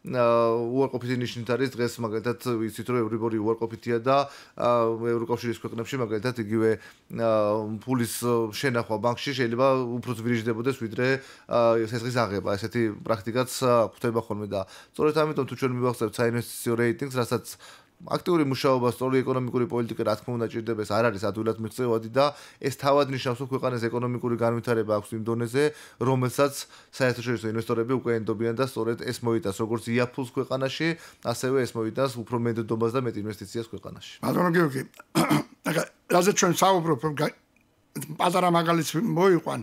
უარყოფითი ნიშნით არის. დღეს მაგალითად ვიცით, რომ ევრიბორი უარყოფითია და ევროკავშირის ქვეყნებში მაგალითად იგივე ფულის შენახვა ბანკში შეიძლება უფრო ძვირიჯდებოდეს, ვიდრე სესხის აღება. ესეთი პრაქტიკაც გვხვდება ხოლმე და სწორედ ამიტომ თუ ჩვენ მივახსენებთ საინვესტიციო რეიტინგს, რასაც აქტიური მუშაობა, სწორი ეკონომიკური პოლიტიკა რა თქმა უნდა ჭირდება, ეს არ არის ადვილად მიღწევადი და ეს თავად ნიშნავს, რომ ქვეყანას ეკონომიკური განვითარება აქვს იმ დონეზე, რომელსაც საერთაშორისო ინვესტორები უკვე ენდობიან და სწორედ ეს მოიტანს როგორც იაფულს ქვეყანაში, ასევე ეს მოიტანს უფრო მეტ ნდობას და მეტ ინვესტიციას ქვეყანაში. ბატონო გიორგი, რაზეც ჩვენ საუბრობ, პატარა მაგალითს მოიყვან.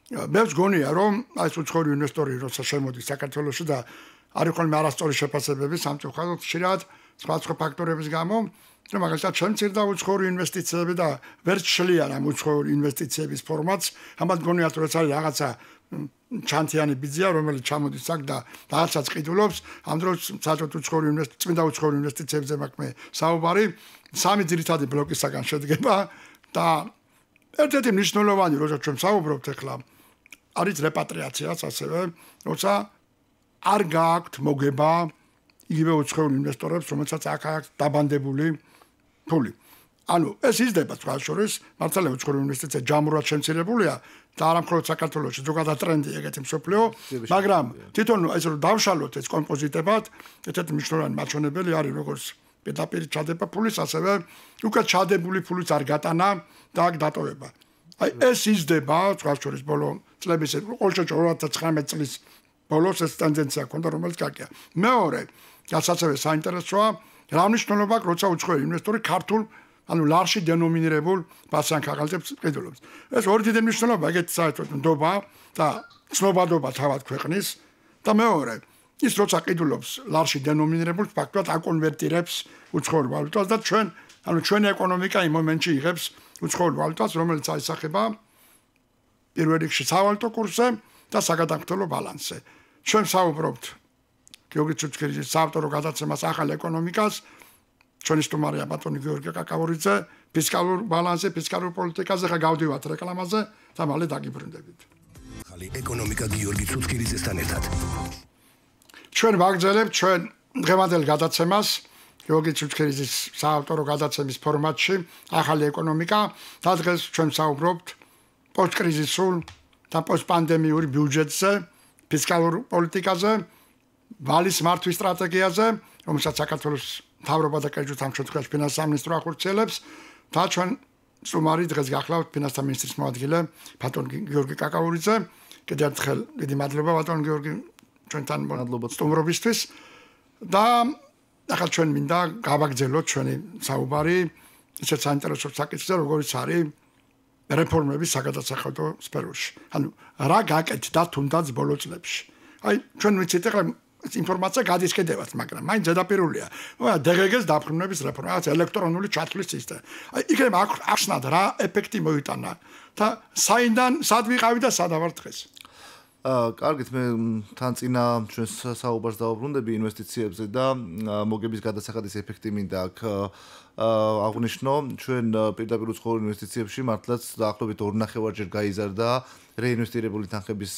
მე ვგონია, რომ აი ეს უცხოური ინვესტორი როცა შემოდის საქართველოში და არის ხოლმე არასწორი შეფასებები სამწუხაროდ ხშირად სხვა ფაქტორების გამო, რომ მაგალითად შემცირდა უცხოური ინვესტიციები და ვერ შლიან ამ უცხოური ინვესტიციების ფორმატს, ამათ გონიათ რომ ეს არის რაღაცა ჩანთიანი ბიძია, რომელიც ჩამოდის აქ და რაღაცას ყიდულობს, ამ დროს საერთოდ წმინდა უცხოური ინვესტიციებზე მაქვს მე საუბარი, სამი ძირითადი ბლოკისაგან შედგება და ერთ-ერთი მნიშვნელოვანი, როცა ჩვენ საუბრობთ ახლა, არის რეპატრიაციაც ასევე, როცა არ გააქვთ მოგება იგივე უცხოურ ინვესტორებს, რომელსაც აქ აქვს დაბანდებული ფული. ანუ ეს იზრდება თქვათ შორის, მართალია უცხოური ინვესტიცია ჯამურად შემცირებულია და არა მხოლოდ საქართველოში, ზოგადად ტრენდი ეგეთი მსოფლიო, მაგრამ თვითონ ეს რომ დავშალოთ ეს კომპოზიტებად, ერთ-ერთი მნიშვნელოვანი მაჩვენებელი არის როგორც პირდაპირ ჩადება ფულის, ასევე უკვე ჩადებული ფულის არ გატანა და აქ დატოვება. აი ეს იზრდება თქვათ შორის ბოლო წლების ყოველშაბათი 2019 წლის ბოლოს ეს ტენდენცია ქონდა, რომელიც გაკია. მეორე, გასაცავე საინტერესოა, რა მნიშვნელობა აქვს, როცა უცხოელი ინვესტორი ქართულ, ანუ ლარში დენომინირებულ ფასიან ქაღალდებს ყიდულობს. ეს ორი დიდი მნიშვნელობა, ეგეთი საერთოდ ნდობა და ცნობადობა თავად ქვეყნის და მეორე, ის როცა ყიდულობს ლარში დენომინირებულ ფაქტობრივად აკონვერტირებს უცხოურ ვალუტას და ჩვენი ეკონომიკა იმ მომენტში იღებს უცხოურ ვალუტას, რომელიც აისახება პირველ რიგში სავალუტო კურსზე და საგადამხდელო ბალანსზე. ჩვენ საუბრობთ გიორგი ცუცქელიძის საავტორო გადაცემას ახალ ეკონომიკას, ჩვენი სტუმარია ბატონი გიორგი კაკავორიძე, ფისკალურ ბალანსზე, ფისკალურ პოლიტიკაზე, ხა გავდივართ რეკლამაზე და მალე დაგიბრუნდებით. ახალი ეკონომიკა გიორგი ცუცქელიძესთან ერთად. ჩვენ ვაგრძელებთ ჩვენ დღევანდელ გადაცემას გიორგი ცუცქელიძის საავტორო გადაცემის ფორმატში ახალი ეკონომიკა და დღეს ჩვენ საუბრობთ პოსტკრიზისულ და პოსტპანდემიური ბიუჯეტზე, ფისკალურ პოლიტიკაზე, ვალის მართვის სტრატეგიაზე, რომელსაც საქართველოს მთავრობა და კერძოდ ამ შემთხვევაში ფინანსთა სამინისტრო ახორციელებს და ჩვენ სტუმარი დღეს გახლავთ ფინანსთა მინისტრის მოადგილე ბატონი გიორგი კაკავორიძე. კიდევ ერთხელ დიდი მადლობა ბატონ გიორგი ჩვენთან სტუმრობისთვის და ახლა ჩვენ მინდა გავაგრძელოთ ჩვენი საუბარი ისეთ საინტერესო საკითხზე, როგორიც არის რეფორმების საგადასახადო სფეროში. ანუ რა გაკეთდა თუნდაც ბოლო წლებში. აი ჩვენ ვიცით ახლა ინფორმაცია გადის კიდევაც, მაგრამ მაინც ზედაპირულია. DGG-ს დაფრინვების რეფორმა, რაც ელექტრონული ჩათვლის სისტემა. აი იქნებ ახსნად რა ეფექტი მოიტანა და სად ვიყავი და სად ავარ დღეს. კარგით, მე თან წინა ჩვენს საუბარს დავუბრუნდები ინვესტიციებზე და მოგების გადასახადის ეფექტი მინდა აქ აღნიშნო. ჩვენ პირდაპირ უცხოურ ინვესტიციებში მართლაც დაახლოებით 2.5-ჯერ გაიზარდა რეინვესტირებული თანხების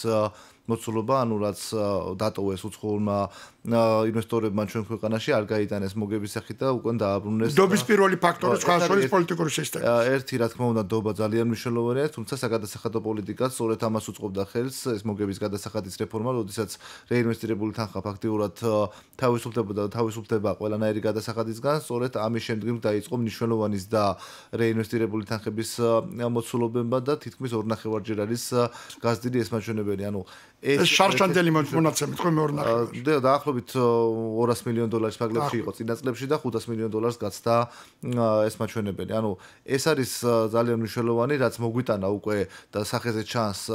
მოცულობა, ანუ რაც დატოვეს უცხოურმა ინვესტორებმა ჩვენ ქვეყანაში, არ გაიტანეს მოგების სახით და უკვე დააბრუნეს. დობის პირველი ფაქტორი სხვა შორის პოლიტიკური სისტემა. ერთი რა თქმა უნდა დობა ძალიან მნიშვნელოვანია, თუმცა საგადასახადო პოლიტიკაც სწორედ ამას უწყობდა ხელს, ეს მოგების გადასახადის რეფორმა, როდესაც რეინვესტირებული თანხა ფაქტიურად თავისუფლდებოდა და თავისუფლდება ყველანაირი გადასახადისგან, სწორედ ამის შემდგომ დაიწყო მნიშვნელოვანის და რეინვესტირებული თანხების მოცულობება და თითქმის 2.5-ჯერ არის გაზრდილი ეს მაჩვენებელი, ანუ ეს შარშანდელი მონაცემით ხო მე 2.5 დაახლოებით $200 მილიონ ფარგლებში იყო წინა წლებში და $500 მილიონ გაცდა ეს მაჩვენებელი. ანუ ეს არის ძალიან მნიშვნელოვანი, რაც მოგვიტანა უკვე და სახეზე ჩანს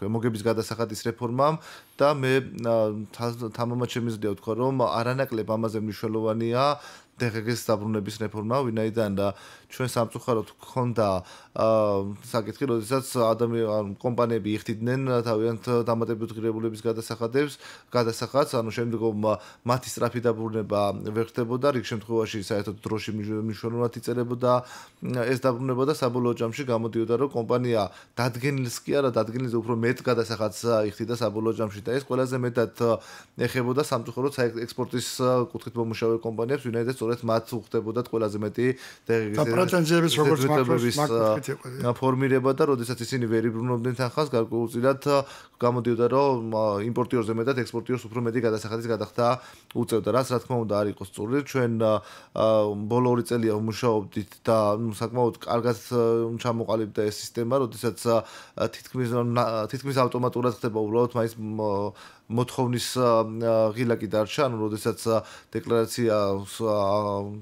მოგების გადასახადის რეფორმამ და მე თამამად შემიძლია ვთქვა, რომ არანაკლებ ამაზე მნიშვნელოვანია DGG-ს დაბრუნების რეფორმა, ვინაიდან ჩვენ სამწუხაროდ გქონდა საკითხი, როდესაც კომპანიები იხდიდნენ თავიანთ დამატებითი ღირებულების გადასახადს, ანუ შემდგომ მათი სწრაფი დაბრუნება ვერ ხდებოდა, რიგ შემთხვევაში საერთოდ დროში მნიშვნელოვნად იწერებოდა ეს დაბრუნება და საბოლოო ჯამში გამოდიოდა, რომ კომპანია დადგენილს კი არა, დადგენილზე უფრო მეტ გადასახადს იხდიდა საბოლოო ჯამში და ეს ყველაზე მეტად ეხებოდა სამწუხაროდ საექსპორტის კუთხით მომუშავე კომპანიებს, ვინაიდან სწორედ მათ უხდებოდათ ყველაზე მეტი პრეტენზიების როგორც ფორმირება და როდესაც ისინი ვერ იბრუნებდნენ თანხას, გარკვეულწილად გამოდიოდა, რომ იმპორტიორზე მეტად ექსპორტიორს უფრო მეტი გადასახადის გადახდა უწევდა, რაც რა თქმა უნდა არ იყო სწორი. ჩვენ ბოლო 2 წელია ვმუშაობდით და საკმაოდ კარგად ჩამოყალიბდა ეს სისტემა, როდესაც თითქმის ავტომატურად ხდება უბრალოდ მაინც მოთხოვნის ღილაკი დარჩა, ანუ როდესაც დეკლარაცია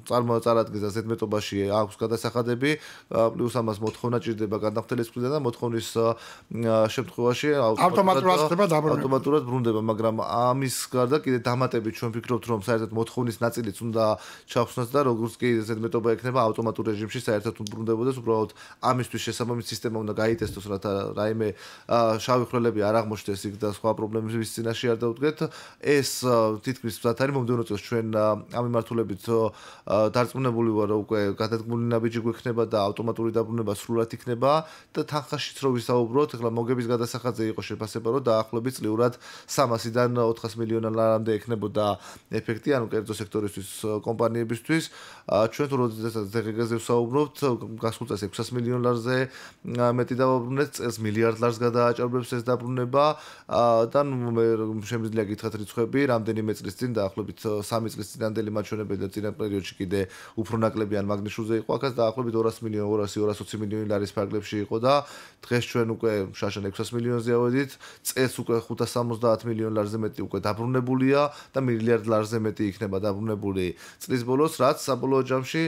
წარმოწარადგეს ზედმეტობაში აქვს გადასახადები, პლუს ამას მოთხოვნა ჭირდება გადახდელის მხრიდან და მოთხოვნის შემთხვევაში ავტომატურად ბრუნდება, მაგრამ ამის გარდა კიდე დამატებით ჩვენ ვფიქრობთ, რომ საერთოდ მოთხოვნის ნაწილიც უნდა ჩახსნას და როგორც კი ზედმეტობა ექნება ავტომატურ რეჟიმში საერთოდ ბრუნდებოდეს, უბრალოდ ამისთვის შესაბამისი სისტემა უნდა გაიტესტოს, რათა რაიმე შავი ხვრელები არ აღმოჩნდეს იქ და სხვა პრობლემების წინაშე არ დაუდგეთ. ეს თითქმის მზად არის მომდევნო წელს ჩვენ ამ მიმართულებით დარწმუნებული ვარ, რომ უკვე გადადგმული ნაბიჯი გვექნება და ავტომატური დაბრუნება სრულად იქნება და თანხაშიც რო ვისაუბროთ, ახლა მოგების გადასახადზე იყო შეფასება, რომ დაახლოებით წლიურად 300-დან 400 მილიონამდე ექნებოდა ეფექტი, ანუ კერძო სექტორისთვის, კომპანიებისთვის. ჩვენ თუ როდესაც DGG-ზე ვსაუბრობთ, გასულ წელს 600 მილიონ ლარზე მეტი დავაბრუნეთ, წელს მილიარდ ლარს გადააჭარბებს ეს დაბრუნება და მე შემიძლია გითხრათ რიცხვები, რამდენიმე წლის წინ დაახლოებით 3 წლის წინანდელი მაჩვენებელი და წინა პერიოდში კიდე უფრო ნაკლები ან მაგნიტურზე იყო, აქაც დაახლოებით 200 მილიონ, 200-220 მილიონი ლარის ფარგლებში იყო და დღეს ჩვენ უკვე შაშან 600 მილიონზე ავედით, წელს უკვე 570 მილიონ ლარზე მეტი უკვე დაბრუნებულია და მილიარდ ლარზე მეტი იქნება დაბრუნებული წლის ბოლოს, რაც საბოლოო ჯამში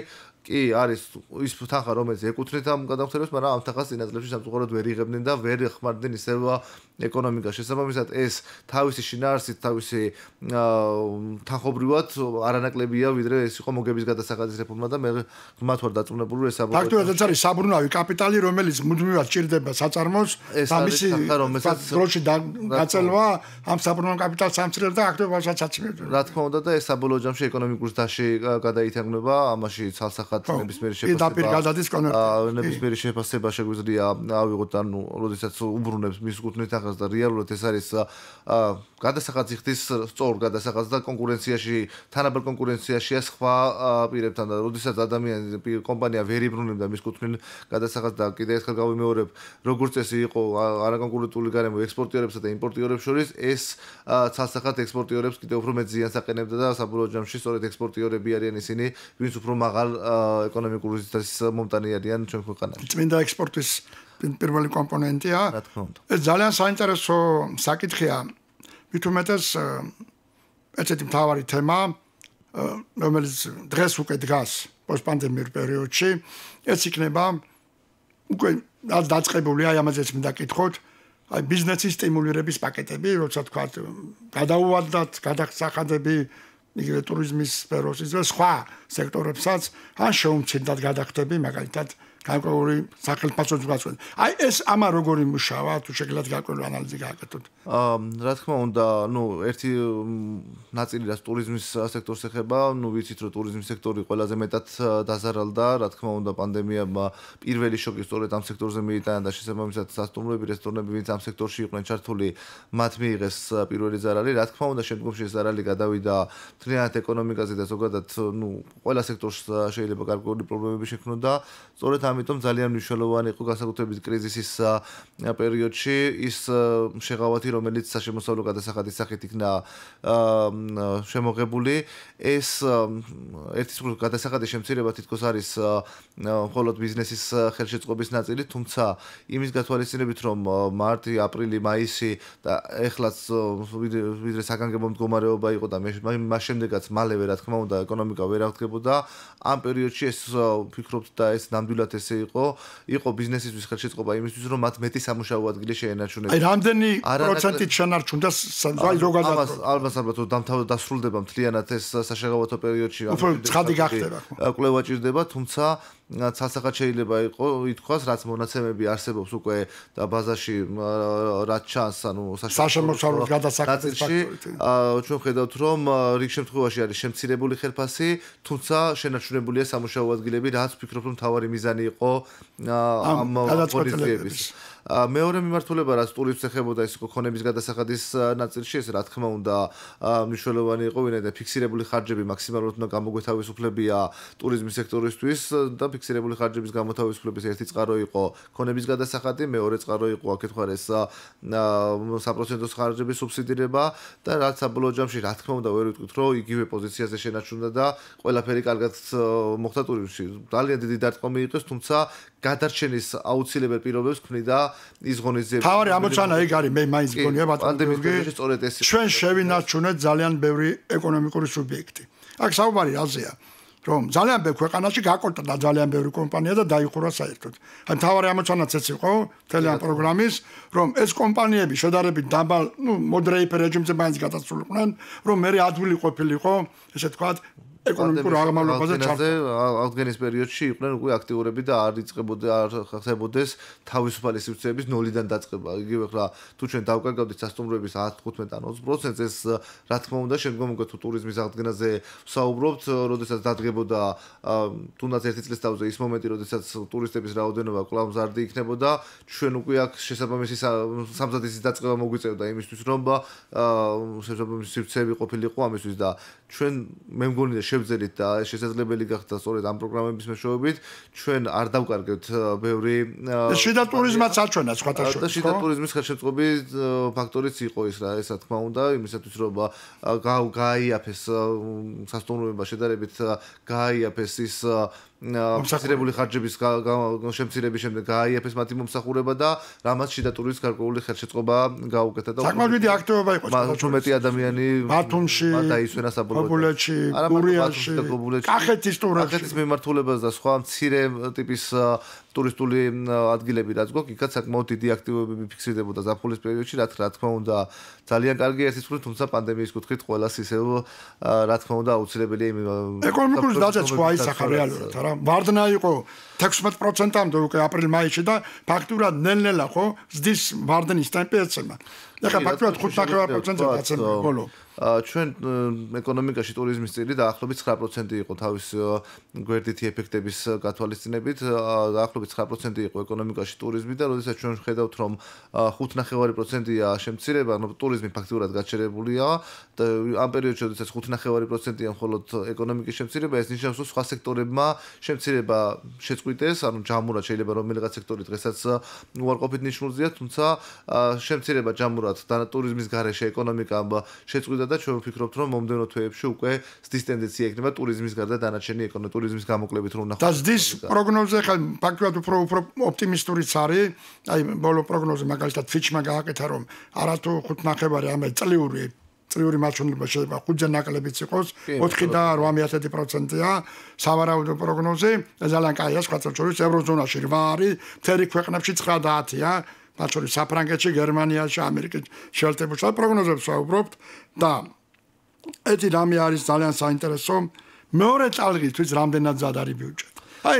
კი არის ის თანხა, რომელიც ეკუთვნით ამ გადამხდელებს, მაგრამ ამ თანხას წინა წლებში სამწუხაროდ ვერ იღებდნენ და ვერ ხმარდნენ ისევ ეკონომიკა შესაბამისად ეს თავისი შინაარსით თავისი თანხობრივად არანაკლებია ვიდრე ეს იყო მოგების გადასახადის რეფორმა და მე მათ ვარ დაწუნებული ეს საბოლოო ფაქტობრივად ეს არის საბრუნავი კაპიტალი რომელიც მუდმივად ჭირდება საწარმოს და მისი დროში გაწელვა ამ საბრუნავ კაპიტალს ამცირებს და აქტიობასაც აცილებს რა თქმა უნდა და ეს საბოლოო ჯამში ეკონომიკურ ზრდაში გადაითარგმნება ამაში ცალსახად ნებისმიერი შეფასება შეგვიძლია ავიღოთ ანუ როდესაც უბრუნებს მის კუთვნით ახალს და რეალურად ეს არის გადასახადს იხდის სწორ გადასახადს და კონკურენციაში თანაბარ კონკურენციაშია სხვა პირებთან და როდესაც ადამიანი კომპანია ვერ იბრუნებდა მის კუთვნილ გადასახადს და კიდევ ერთხელ გავიმეორებ როგორც წესი იყო არაკონკურენტული გარემო ექსპორტიორებსა და იმპორტიორებს შორის ეს ცალსახად ექსპორტიორებს კიდევ უფრო მეტ ზიანს აყენებდა და საბოლოო ჯამში სწორედ ექსპორტიორები არიან ისინი ვინც უფრო მაღალ ეკონომიკური ზრდის მომტანი არიან ჩვენ ქვეყანაში წმინდა ექსპორტის პირველი კომპონენტია ეს ძალიან საინტერესო საკითხია მით უმეტეს ესეთი მთავარი თემა რომელიც დღეს უკვე დგას პოსტპანდემიურ პერიოდში ეს იქნება უკვე დაწყებული აი ამაზეც მინდა კითხოთ აი ბიზნესის სტიმულირების პაკეტები როცა თქვა გადაუვადათ გადასახადები იგივე ტურიზმის სფეროს და სხვა სექტორებსაც ან შეუმცირდათ გადახდები მაგალითად განკვეული სახელმწიფო გასვლა. აი ეს ამა როგორი მუშავა თუ შეგიძლიათ განკვეული ანალიზი გააკეთოთ. რა თქმა უნდა, ერთი ნაწილი რაც ტურიზმის სექტორს ეხება, ვიცით რომ ტურიზმის სექტორი ყველაზე მეტად დაზარალდა, რა თქმა უნდა პანდემიამ პირველი შოკი სწორედ ამ სექტორზე მიიტანა და შესაბამისად სასტუმროები, რესტორნები, ვინც ამ სექტორში იყვნენ ჩართული, მათ მიიღეს პირველი ზარალი. რა თქმა უნდა, შემდგომში ეს ზარალი გადავიდა მთლიანად ეკონომიკაზე და ზოგადად, ყველა სექტორს შეიძლება გარკვეული პრობლემები შექმნოდა. სწორედ ამიტომ ძალიან მნიშვნელოვანი იყო განსაკუთრებით კრიზისის პერიოდში ის შეღავათი რომელიც საშემოსავლო გადასახადის სახით იქნა შემოღებული ეს ერთის მხრივ გადასახადის შემცირება თითქოს არის მხოლოდ ბიზნესის ხელშეწყობის ნაწილი თუმცა იმის გათვალისწინებით რომ მარტი, აპრილი, მაისი და ეხლაც ვიდრე საგანგებო მდგომარეობა იყო და მას შემდეგაც მალევე რა თქმა უნდა ეკონომიკა ვერ აღდგებოდა ამ პერიოდში ეს ვფიქრობთ და ეს ნამდვილად ესე იყო ბიზნესისთვის ხელშეწყობა იმისთვის რომ მათ მეტი სამუშაო ადგილი შეენარჩუნებინათ. აი რამდენი პროცენტით შენარჩუნდა ზოგადად ალბათ დასრულდება მთლიანად ეს საშეღავათო პერიოდში უფრო ცხადი გახდება. კვლევა ჭირდება თუმცა ცალსახად შეიძლება ითქვას რაც მონაცემები არსებობს უკვე და ბაზაში რაც ჩანს ანუ საშემოსავლო გადასახადის ფაქტორით ჩვენ ხედავთ რომ რიგ შემთხვევაში არის შემცირებული ხელფასი თუმცა შენარჩუნებულია სამუშაო ადგილები რაც ვფიქრობ რომ მთავარი მიზანი იყო ამ პოზიციების მეორე მიმართულება რაც ტურიზმს ეხებოდა ის იყო ქონების გადასახადის ნაწილში ეს რა თქმა უნდა მნიშვნელოვანი იყო ვინაიდან ფიქსირებული ხარჯები მაქსიმალურად უნდა გამოგვეთავისუფლებია ტურიზმის სექტორისთვის და ფიქსირებული ხარჯების გამოთავისუფლების ერთი წყარო იყო ქონების გადასახადი მეორე წყარო იყო აკეთვარ ეს საპროცენტო ხარჯების სუბსიდირება და რაც საბოლოო ჯამში რა თქმა უნდა ვერ ვიტყვით რომ იგივე პოზიციაზე შენარჩუნდა და ყველაფერი კარგად მოხდა ტურიზმში ძალიან დიდი დარტყმები იყო თუმცა გადარჩენის აუცილებელ პირობებს ქმნიდა ის ღონისძიებები. თავი ამოცანა ეგ არის მე მაინც მგონია პანდემიის პერიოდში სწორედ ეს ჩვენ შევინარჩუნეთ ძალიან ბევრი ეკონომიკური სუბიექტი. აქ საუბარი რაზეა? რომ ძალიან ბევრ ქვეყანაში გაკონტროლა ძალიან ბევრი კომპანია და დაიხურა საერთოდ. აი თავი ამოცანაც ეს იყო თელეან პროგრამის, რომ ეს კომპანიები შედარებით დაბალ, მოდრეიპ რეჟიმზე მაინც გადასულიყვნენ, რომ მე ადვილი ყოფილიყო, ესე თქვათ ეკონომიკურ აღმავლობაზე ჩართული აღდგენის პერიოდში იყვნენ უკვე აქტიურები და არ ხდებოდეს თავისუფალი სივრცეების ნოლიდან დაწყება. იგივე ხა თუ ჩვენ დავკარგავდით სასტუმროების 10-15 ან 20% ეს რა თქმა უნდა შემდგომ უკვე თუ ტურიზმის აღდგენაზე ვსაუბრობთ, როდესაც დადგებოდა თუნდაც ერთი წლის თავზე ის მომენტი, როდესაც ტურისტების რაოდენობა კვლავ მზარდი იქნებოდა, ჩვენ უკვე აქ შესაბამისი სამზადისის დაწყება მოგვიწევდა იმისთვის, რომ შესაბამისი სივრცეები ყოფილიყო ამისთვის და ჩვენ მე მგონია შევძელით და შესაძლებელი გახდა სწორედ ამ პროგრამების მეშვეობით ჩვენ არ დავკარგებთ ბევრი შიდა ტურიზმაც აჩვენა სხვათა შორის შიდა ტურიზმის ხელშეწყობის ფაქტორიც იყო ის რა ესა თქმა უნდა იმისათვის რომ გააიაფეს სასტუმროება შედარებით გააიაფეს ის მომსახურებული ხარჯების შემცირების შემდეგ გააიაფეს მათი მომსახურება და რამაც შიდა ტურიზმის გარკვეული ხელშეწყობა გაუკეთა და საკმაოდ დიდი აქტივობა იყო უფრო მეტი ადამიანი ბათუმში დაისვენა საბოლოოდ გურიაში კახეთის ტურებში კახეთის მიმართულებას და სხვა მცირე ტიპის ტურისტული ადგილები რაც გვაქვს, იქაც საკმაოდ დიდი აქტივობები ფიქსირდებოდა ზაფხულის პერიოდში, რა თქმა უნდა, ძალიან კარგი ერთის მხრივ, თუმცა პანდემიის კუთხით ყველას ისევ რა თქმა უნდა აუცილებელია ეკონომიკური დაძაბვა აისახა რეალურად, რა. ვარდნა იყო 16%-მდე უკვე აპრილ-მაისში და ფაქტურად ნელ-ნელა ხო ზრდის ვარდნის ტემპი ეცემა. ეხლა ფაქტურად 5.9%-ზე დაცემა ბოლო. ჩვენ ეკონომიკაში ტურიზმის წილი დაახლოებით 9% იყო თავის გვერდითი ეფექტების გათვალისწინებით, დაახლოებით 9% იყო ეკონომიკაში ტურიზმი და როდესაც ჩვენ ვხედავთ რომ 5.9%-ია შემცირება, ანუ ტურიზმი ფაქტურად გაჩერებულია და ამ პერიოდში როდესაც 5.9%-ია მხოლოდ ეკონომიკის შემცირება, ეს ნიშნავს რომ სხვა სექტორებმა შემცირება შეწყვიტეს, ანუ ჯამურად შეიძლება რომელიღაც სექტორი დღესაც უარყოფით ნიშნულზეა, თუმცა შემცირება ჯამურად და ტურიზმის გარეშე ეკონომიკამ შეწყვიტა და ჩვენ ვფიქრობთ რომ მომდევნო თვეებში უკვე ზრდის ტენდენცია იქნება ტურიზმის გარდა დანარჩენი ტურიზმის გამოკლებით რომ ნახოთ. და ზრდის პროგნოზი ხა ფაქტურად უფრო ოპტიმისტურიც არის. აი ბოლო პროგნოზი მაგალითად ფიჩმა გააკეთა რომ არათუ 5.9 ამე წლიური მაჩვენებლება შეიძლება 5-ზე ნაკლებიც იყოს, 4.8%-ია სავარაუდო პროგნოზი. ძალიან კაია სხვა წელს ევროზონაში 8 არის, მთელი ქვეყნებში 9-10-ია. მათ შორის საფრანგეთში, გერმანიაში, ამერიკაში შეერთებულ შტატებში პროგნოზებს ვაუბრობთ და ერთი რამე არის ძალიან საინტერესო მეორე წელს რამდენად ზად არის ბიუჯეტი. აი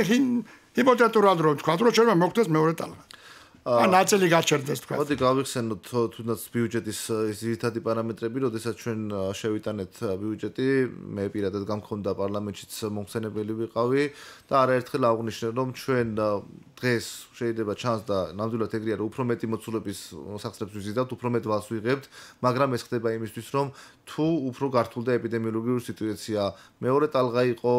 ჰიპოთეტურად რომ თქვა რომ შეიძლება მოგდეს მეორე წელს. ნაწილი გაჩერდეს თქვა. მოდი გავიხსენოთ თუნდაც ბიუჯეტის ძირითადი პარამეტრები, როდესაც ჩვენ შევიტანეთ ბიუჯეტი, მე პირადად გამქონდა პარლამენტშიც მომხსენებელი ვიყავი და არაერთხელ აღვნიშნე რომ ჩვენ დღეს შეიძლება ჩანს და ნამდვილად ეგრეა რომ უფრო მეტი მოცულობის სახსრებს ვიზიდავთ, უფრო მეტ ვალს ვიღებთ, მაგრამ ეს ხდება იმისთვის რომ თუ უფრო გართულდა ეპიდემიოლოგიური სიტუაცია, მეორე ტალღა იყო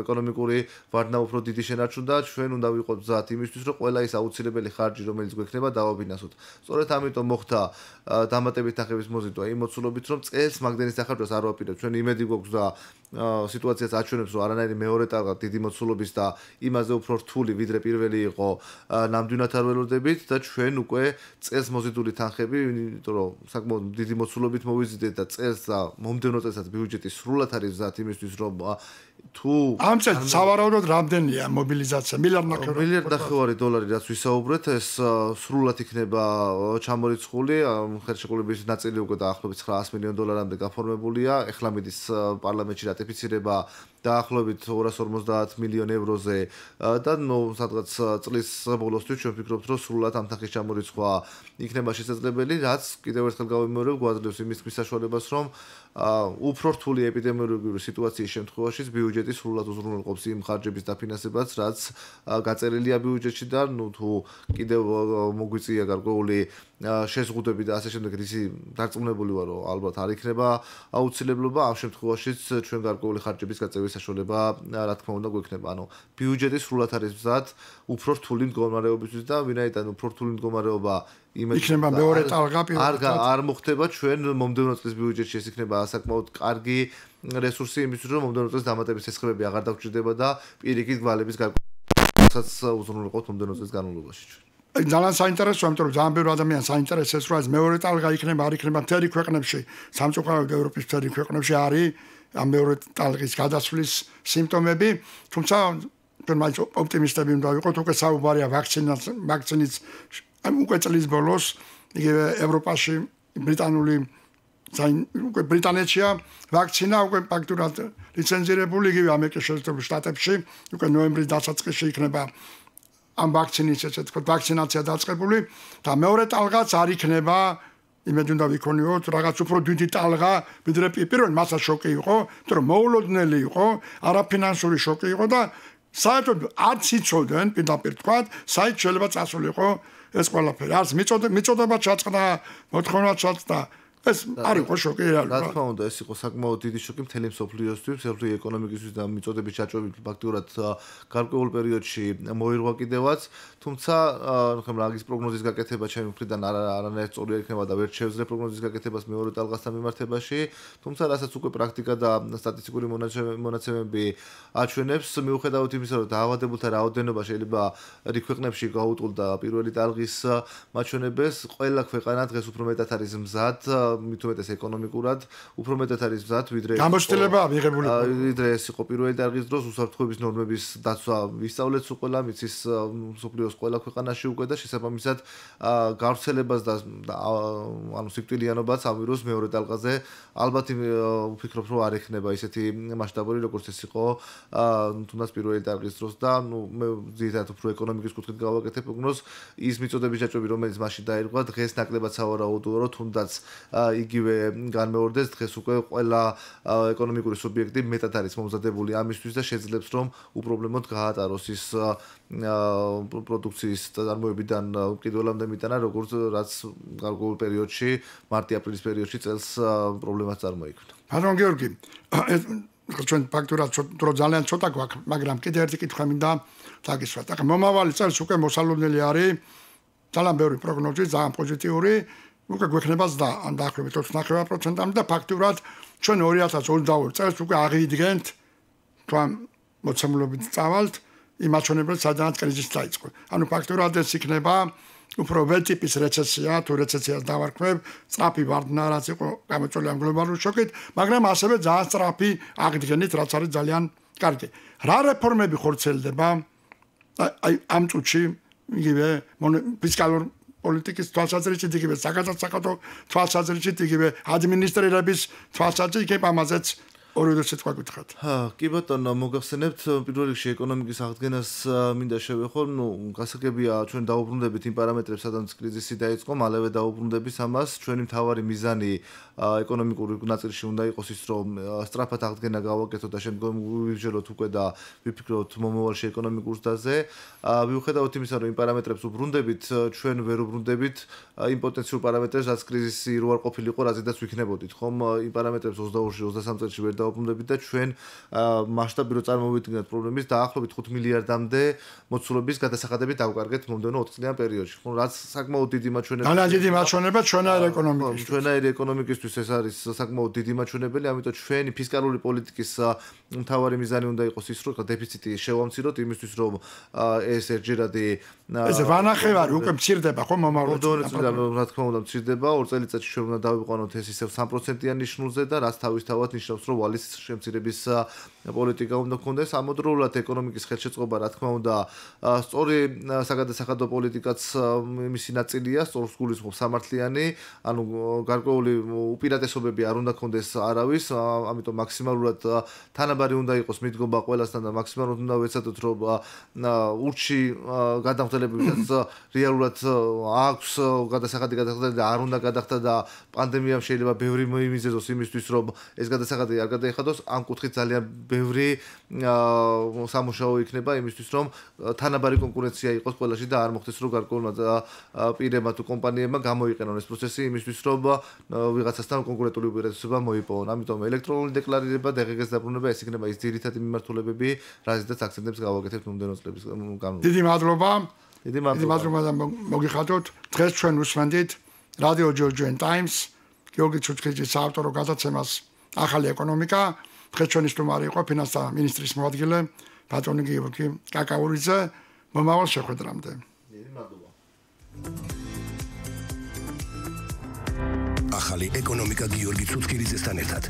ეკონომიკური ვარდნა უფრო დიდი შენარჩუნდა, ჩვენ უნდა ვიყოთ მზად იმისთვის რომ ყველა ის აუცილებელი ხარჯი რომელიც გვექნება დავაბინასოთ. სწორედ ამიტომ მოხდა დამატებით ნახების მოზიდვა იმ მოცულობით რომ წელს მაგდენის დახარჯვას არ ვაპირებთ. ჩვენ იმედი გვაქვს და სიტუაციას აჩვენებს რომ არანაირი მეორე ტალღა დიდი მოცულობის და იმაზე უფრო რთული ვიდრე პირველი იყო ნამდვილად არ ველოდებით და ჩვენ უკვე წელს მოზიდული თანხები, იმიტომ რომ საკმაოდ დიდი მოცულობით მოვიზიდეთ და წელს და მომდევნო წელსაც ბიუჯეტი სრულად არის მზად იმისთვის რომ თუ ამ წელს სავარაუდოდ რამდენია მობილიზაცია? $1.5 $1.5 რაც ვისაუბრეთ, ეს სრულად იქნება ჩამორიცხული, ხელშეკრულების ნაწილი უკვე დაახლოებით $900 მილიონამდე გაფორმებულია, ეხლა მიდის პარლამენტში რატიფიცირება დაახლოებით 250 მილიონ ევროზე და სადღაც წლის ბოლოსთვის ჩვენ ვფიქრობთ რომ სრულად ამ თანხის ჩამორიცხვა იქნება შესაძლებელი, რაც კიდევ ერთხელ გავიმეორებ, გვაძლევს იმის საშუალებას რომ უფრო რთული ეპიდემიოლოგიური სიტუაციის შემთხვევაში ბიუჯეტი სრულად უზრუნველყოფს იმ ხარჯების დაფინანსებას, რაც გაწერილია ბიუჯეტში და თუ კიდევ მოგვიწია გარკვეული შეზღუდვები და ასე შემდეგ ისი დარწმუნებული ვარ რომ ალბათ არ იქნება აუცილებლობა ამ შემთხვევაშიც ჩვენ გარკვეული ხარჯების გაწევის საშუალება რა თქმა უნდა გვექნება. ანუ ბიუჯეტი სრულად არის მზად უფრო რთული მდგომარეობისთვის და ვინაიდან უფრო რთული მდგომარეობა იქნება მეორე ტალღა არ მოხდება ჩვენ მომდევნო წლის ბიუჯეტში ეს იქნება საკმაოდ კარგი რესურსი იმისთვის რომ მომდევნო წელს დამატების ცეცხლები აღარ დაგვჭირდება და პირიქით გვალების გარკვეულსაც უზრუნველყოფთ მომდევნო წლის განმავლობაში ჩვენ. ძალიან საინტერესოა, იმიტომ რომ ძალიან ბევრი ადამიანს საინტერესებს რა ეს მეორე ტალღა იქნება, არ იქნება მთელი ქვეყნებში, სამწუხაროდ ევროპის მთელი ქვეყნებში არის ამ მეორე ტალღის გადასვლის სიმპტომები, თუმცა ჩვენ მაინც ოპტიმისტები უნდა ვიყოთ, უკვე საუბარია ვაქცინის უკვე წლის ბოლოს იგივე ევროპაში უკვე ბრიტანეთშია ვაქცინა უკვე ფაქტურად ლიცენზირებული, იგივე ამერიკის შეერთებულ შტატებში უკვე ნოემბრის დასაწყისში იქნება ამ ვაქცინის ესე თქვა ვაქცინაცია დაწყებული და მეორე ტალღაც არ იქნება იმედი უნდა ვიქონიოთ რაღაც უფრო დიდი ტალღა ვიდრე პირველ მასაც შოკი იყო, იმიტომ რომ მოულოდნელი იყო, არაფინანსური შოკი იყო და საერთოდ არც იცოდნენ პირდაპირ თქვა, საით შეიძლება წასულიყო ეს ყველაფერი. არც მიწოდება ჩაწყდა, მოთხოვნა ჩაწყდა. ეს არ იყო შოკი რეალურად. რა თქმა უნდა, ეს იყო საკმაოდ დიდი შოკი მთელი მსოფლიოსთვის, მსოფლიო ეკონომიკისთვის და მიწოდების ჩაჭრობით ფაქტურად გარკვეულ პერიოდში მოირღვა კიდევაც, თუმცა ხომ რაგის პროგნოზის გაკეთება ჩემი მხრიდან არანაირ სწორი იქნება და ვერ შევძლებ პროგნოზის გაკეთებას მეორე ტალღასთან მიმართებაში, თუმცა რასაც უკვე პრაქტიკა და სტატისტიკური მონაცემები აჩვენებს, მიუხედავად იმისა, რომ დაავადებულთა რაოდენობა შეიძლება რიგ ქვეყნებში გაუტყუდა პირველი ტალღის მაჩვენებელს, ყველა ქვეყანა დღეს უფრო მეტად არის მზად მით უმეტეს ეკონომიკურად უფრო მეტად არის მზად ვიდრე გამოცდილებაა მიღებული. ვიდრე ეს იყო პირველი დარღის დროს უსაფრთხოების ნორმების დაცვა ვისწავლეთ ყველა მიცის მსოფლიოს ყველა ქვეყანაში უკვე და შესაბამისად გავრცელებას და ანუ სიკვდილიანობაც ამიროს მეორე დალღაზე ალბათ ვფიქრობ რომ არ ექნება ისეთი მასშტაბური როგორც ეს იყო თუნდაც პირველი დარღის დროს და მე ძირითადად უფრო ეკონომიკის კუთხით გავაკეთებ უგნოს ის მიწოდების ჯაჭვები რომელიც მაშინ დაირღვა დღეს ნაკლებად სავარაუდოა რომ თუნდაც იგივე განმეორდეს დღეს უკვე ყველა ეკონომიკური სუბიექტი მეტად არის მომზადებული ამისთვის და შეძლებს რომ უპრობლემოდ გაატაროს ის პროდუქციის წარმოებიდან კიდევ მიტანა როგორც რაც გარკვეულ პერიოდში მარტი-აპრილის პერიოდში წელს პრობლემას წარმოიქმნა. ბატონ გიორგი, ჩვენ ფაქტურად ძალიან ცოტა გვაქვს, მაგრამ კიდევ ერთი კითხვა მინდა დაგისვათ. ახლა მომავალი წელს უკვე მოსალოდნელი არის ძალიან ბევრი პროგნოზი, ძალიან პოზიტიური, უკვე გვექნება ზრდა ან დაახლოებით 29%-მდე და ფაქტურად ჩვენ 2022 წელს უკვე აღიდგენთ თქვენ მოცემულობით წავალთ იმ მაჩვენებელს, სადაც კრიზისი დაიწყო. ანუ ფაქტურად ეს იქნება უფრო ველ ტიპის რეცესია, თუ რეცესიას დავარქმევ, სწრაფი ვარდნა რაც იყო გამოწვეული ამ გლობალური შოკით, მაგრამ ასევე ძალიან სწრაფი აღდგენით, რაც არის ძალიან კარგი. რა რეფორმები ხორციელდება აი ამ წუთში იგივე ფისკალურ პოლიტიკის თვალსაზრისით, იგივე საკათალო თვალსაზრისით, იგივე ადმინისტრირების თვალსაზრისით, იქ ამაზეც ორივე სიტყვა გითხრათ. კი ბატონო, მოგახსენებთ პირველ რიგში ეკონომიკის აღდგენას მინდა შევეხო, გასაგებია ჩვენ დაუბრუნდებით იმ პარამეტრებს, სადაც კრიზისი დაიწყო, მალევე დაუბრუნდებით ამას. ჩვენი მთავარი მიზანი ეკონომიკური ნაწილში უნდა იყოს ის, რომ სწრაფად აღდგენა გავაკეთოთ და შემდგომ ვივიჟელოთ უკვე და ვიფიქროთ მომავალში ეკონომიკურ ზრდაზე. მიუხედავად იმისა, რომ იმ პარამეტრებს უბრუნდებით, ჩვენ ვერ უბრუნდებით იმ პოტენციურ პარამეტრებს, რაც კრიზისი რო არ ყოფილიყო, რაზედაც ვიქნებოდით, ხომ? იმ პარამეტრებს 22-ში, 23 წელში ვერ დაუბრუნდებით და ჩვენ მასშტაბი რო წარმოვიდგინოთ პრობლემის დაახლოებით 5 მილიარდამდე მოცულობის გადასახადებით დავკარგეთ მომდევნო 20 წლიან პერიოდში. ხო, რაც საკმაოდ დიდი მაჩვენებელია. ძალიან დიდი მაჩვენებელია ჩვენაირი ეკონომიკისთვის. ჩვენაირი ეკონომიკისთვის ეს არის საკმაოდ დიდი მაჩვენებელი, ამიტომ ჩვენი ფისკალური პოლიტიკის მთავარი მიზანი უნდა იყოს ის, რომ დეფიციტი შევამციროთ იმისთვის, რომ ეს ერთჯერადი ეს ვანახევარი უკვე მცირდება, ხო, მომავალ წლიდან რა თქმა უნდა მცირდება, 2 წელიწადში ჩვენ უნდა დავიყვანოთ ეს ისევ 3%-იანი ნიშნულზე და რაც თავისთავად ნიშნავს, რომ ვალის შემცირების პოლიტიკა უნდა გქონდეს. ამავდროულად ეკონომიკის ხელშეწყობა, რა თქმა უნდა, სწორი საგადასახადო პოლიტიკაც მისი ნაწილია, სწორს გულისხმობს სამართლიანი, ანუ გარკვეული უპირატესობები არ უნდა გქონდეს არავის, ამიტომ მაქსიმალურად თანაბარი უნდა იყოს მიდგომა ყველასთან და მაქსიმალურად უნდა ვეცადოთ, რომ ურჩი გადამხდელებებსაც რეალურად აქვს გადასახადი და არ უნდა გადახდა და პანდემიამ შეიძლება ბევრი მოიმიზეზოს იმისთვის, რომ ეს გადასახადი არ გადაიხადოს, ამ კუთხით ძალიან ბევრი სამუშაო იქნება იმისთვის, რომ თანაბარი კონკურენცია იყოს ყველაში და არ მოხდეს, რომ გარკვეულმა პირებმა თუ კომპანიებმა გამოიყენონ ეს პროცესი იმისთვის, რომ ვიღაცასთან კონკურენტული უპირატესობა მოიპოვონ. ამიტომ ელექტრონული დეკლარირება, DGS დაბრუნება ეს იქნება ის ძირითადი მიმართულებები, რაზედაც აქცენტებს გავაკეთებთ მომდევნო წლების განმავლობაში. დიდი მადლობა. დიდი მადლობა და მოგიხადოთ. დღეს ჩვენ უსმენთ Radio Georgian Times გიორგი ჩუჩქიძის საავტორო გადაცემას ახალი ეკონომიკა. დღეს ჩვენი სტუმარი იყო ფინანსთა მინისტრის მოადგილე ბატონი გიორგი კაკაურიძე. მომავალ შეხვედრამდე. დიდი მადლობა. ახალი ეკონომიკა გიორგი ჩუჩქიძესთან ერთად.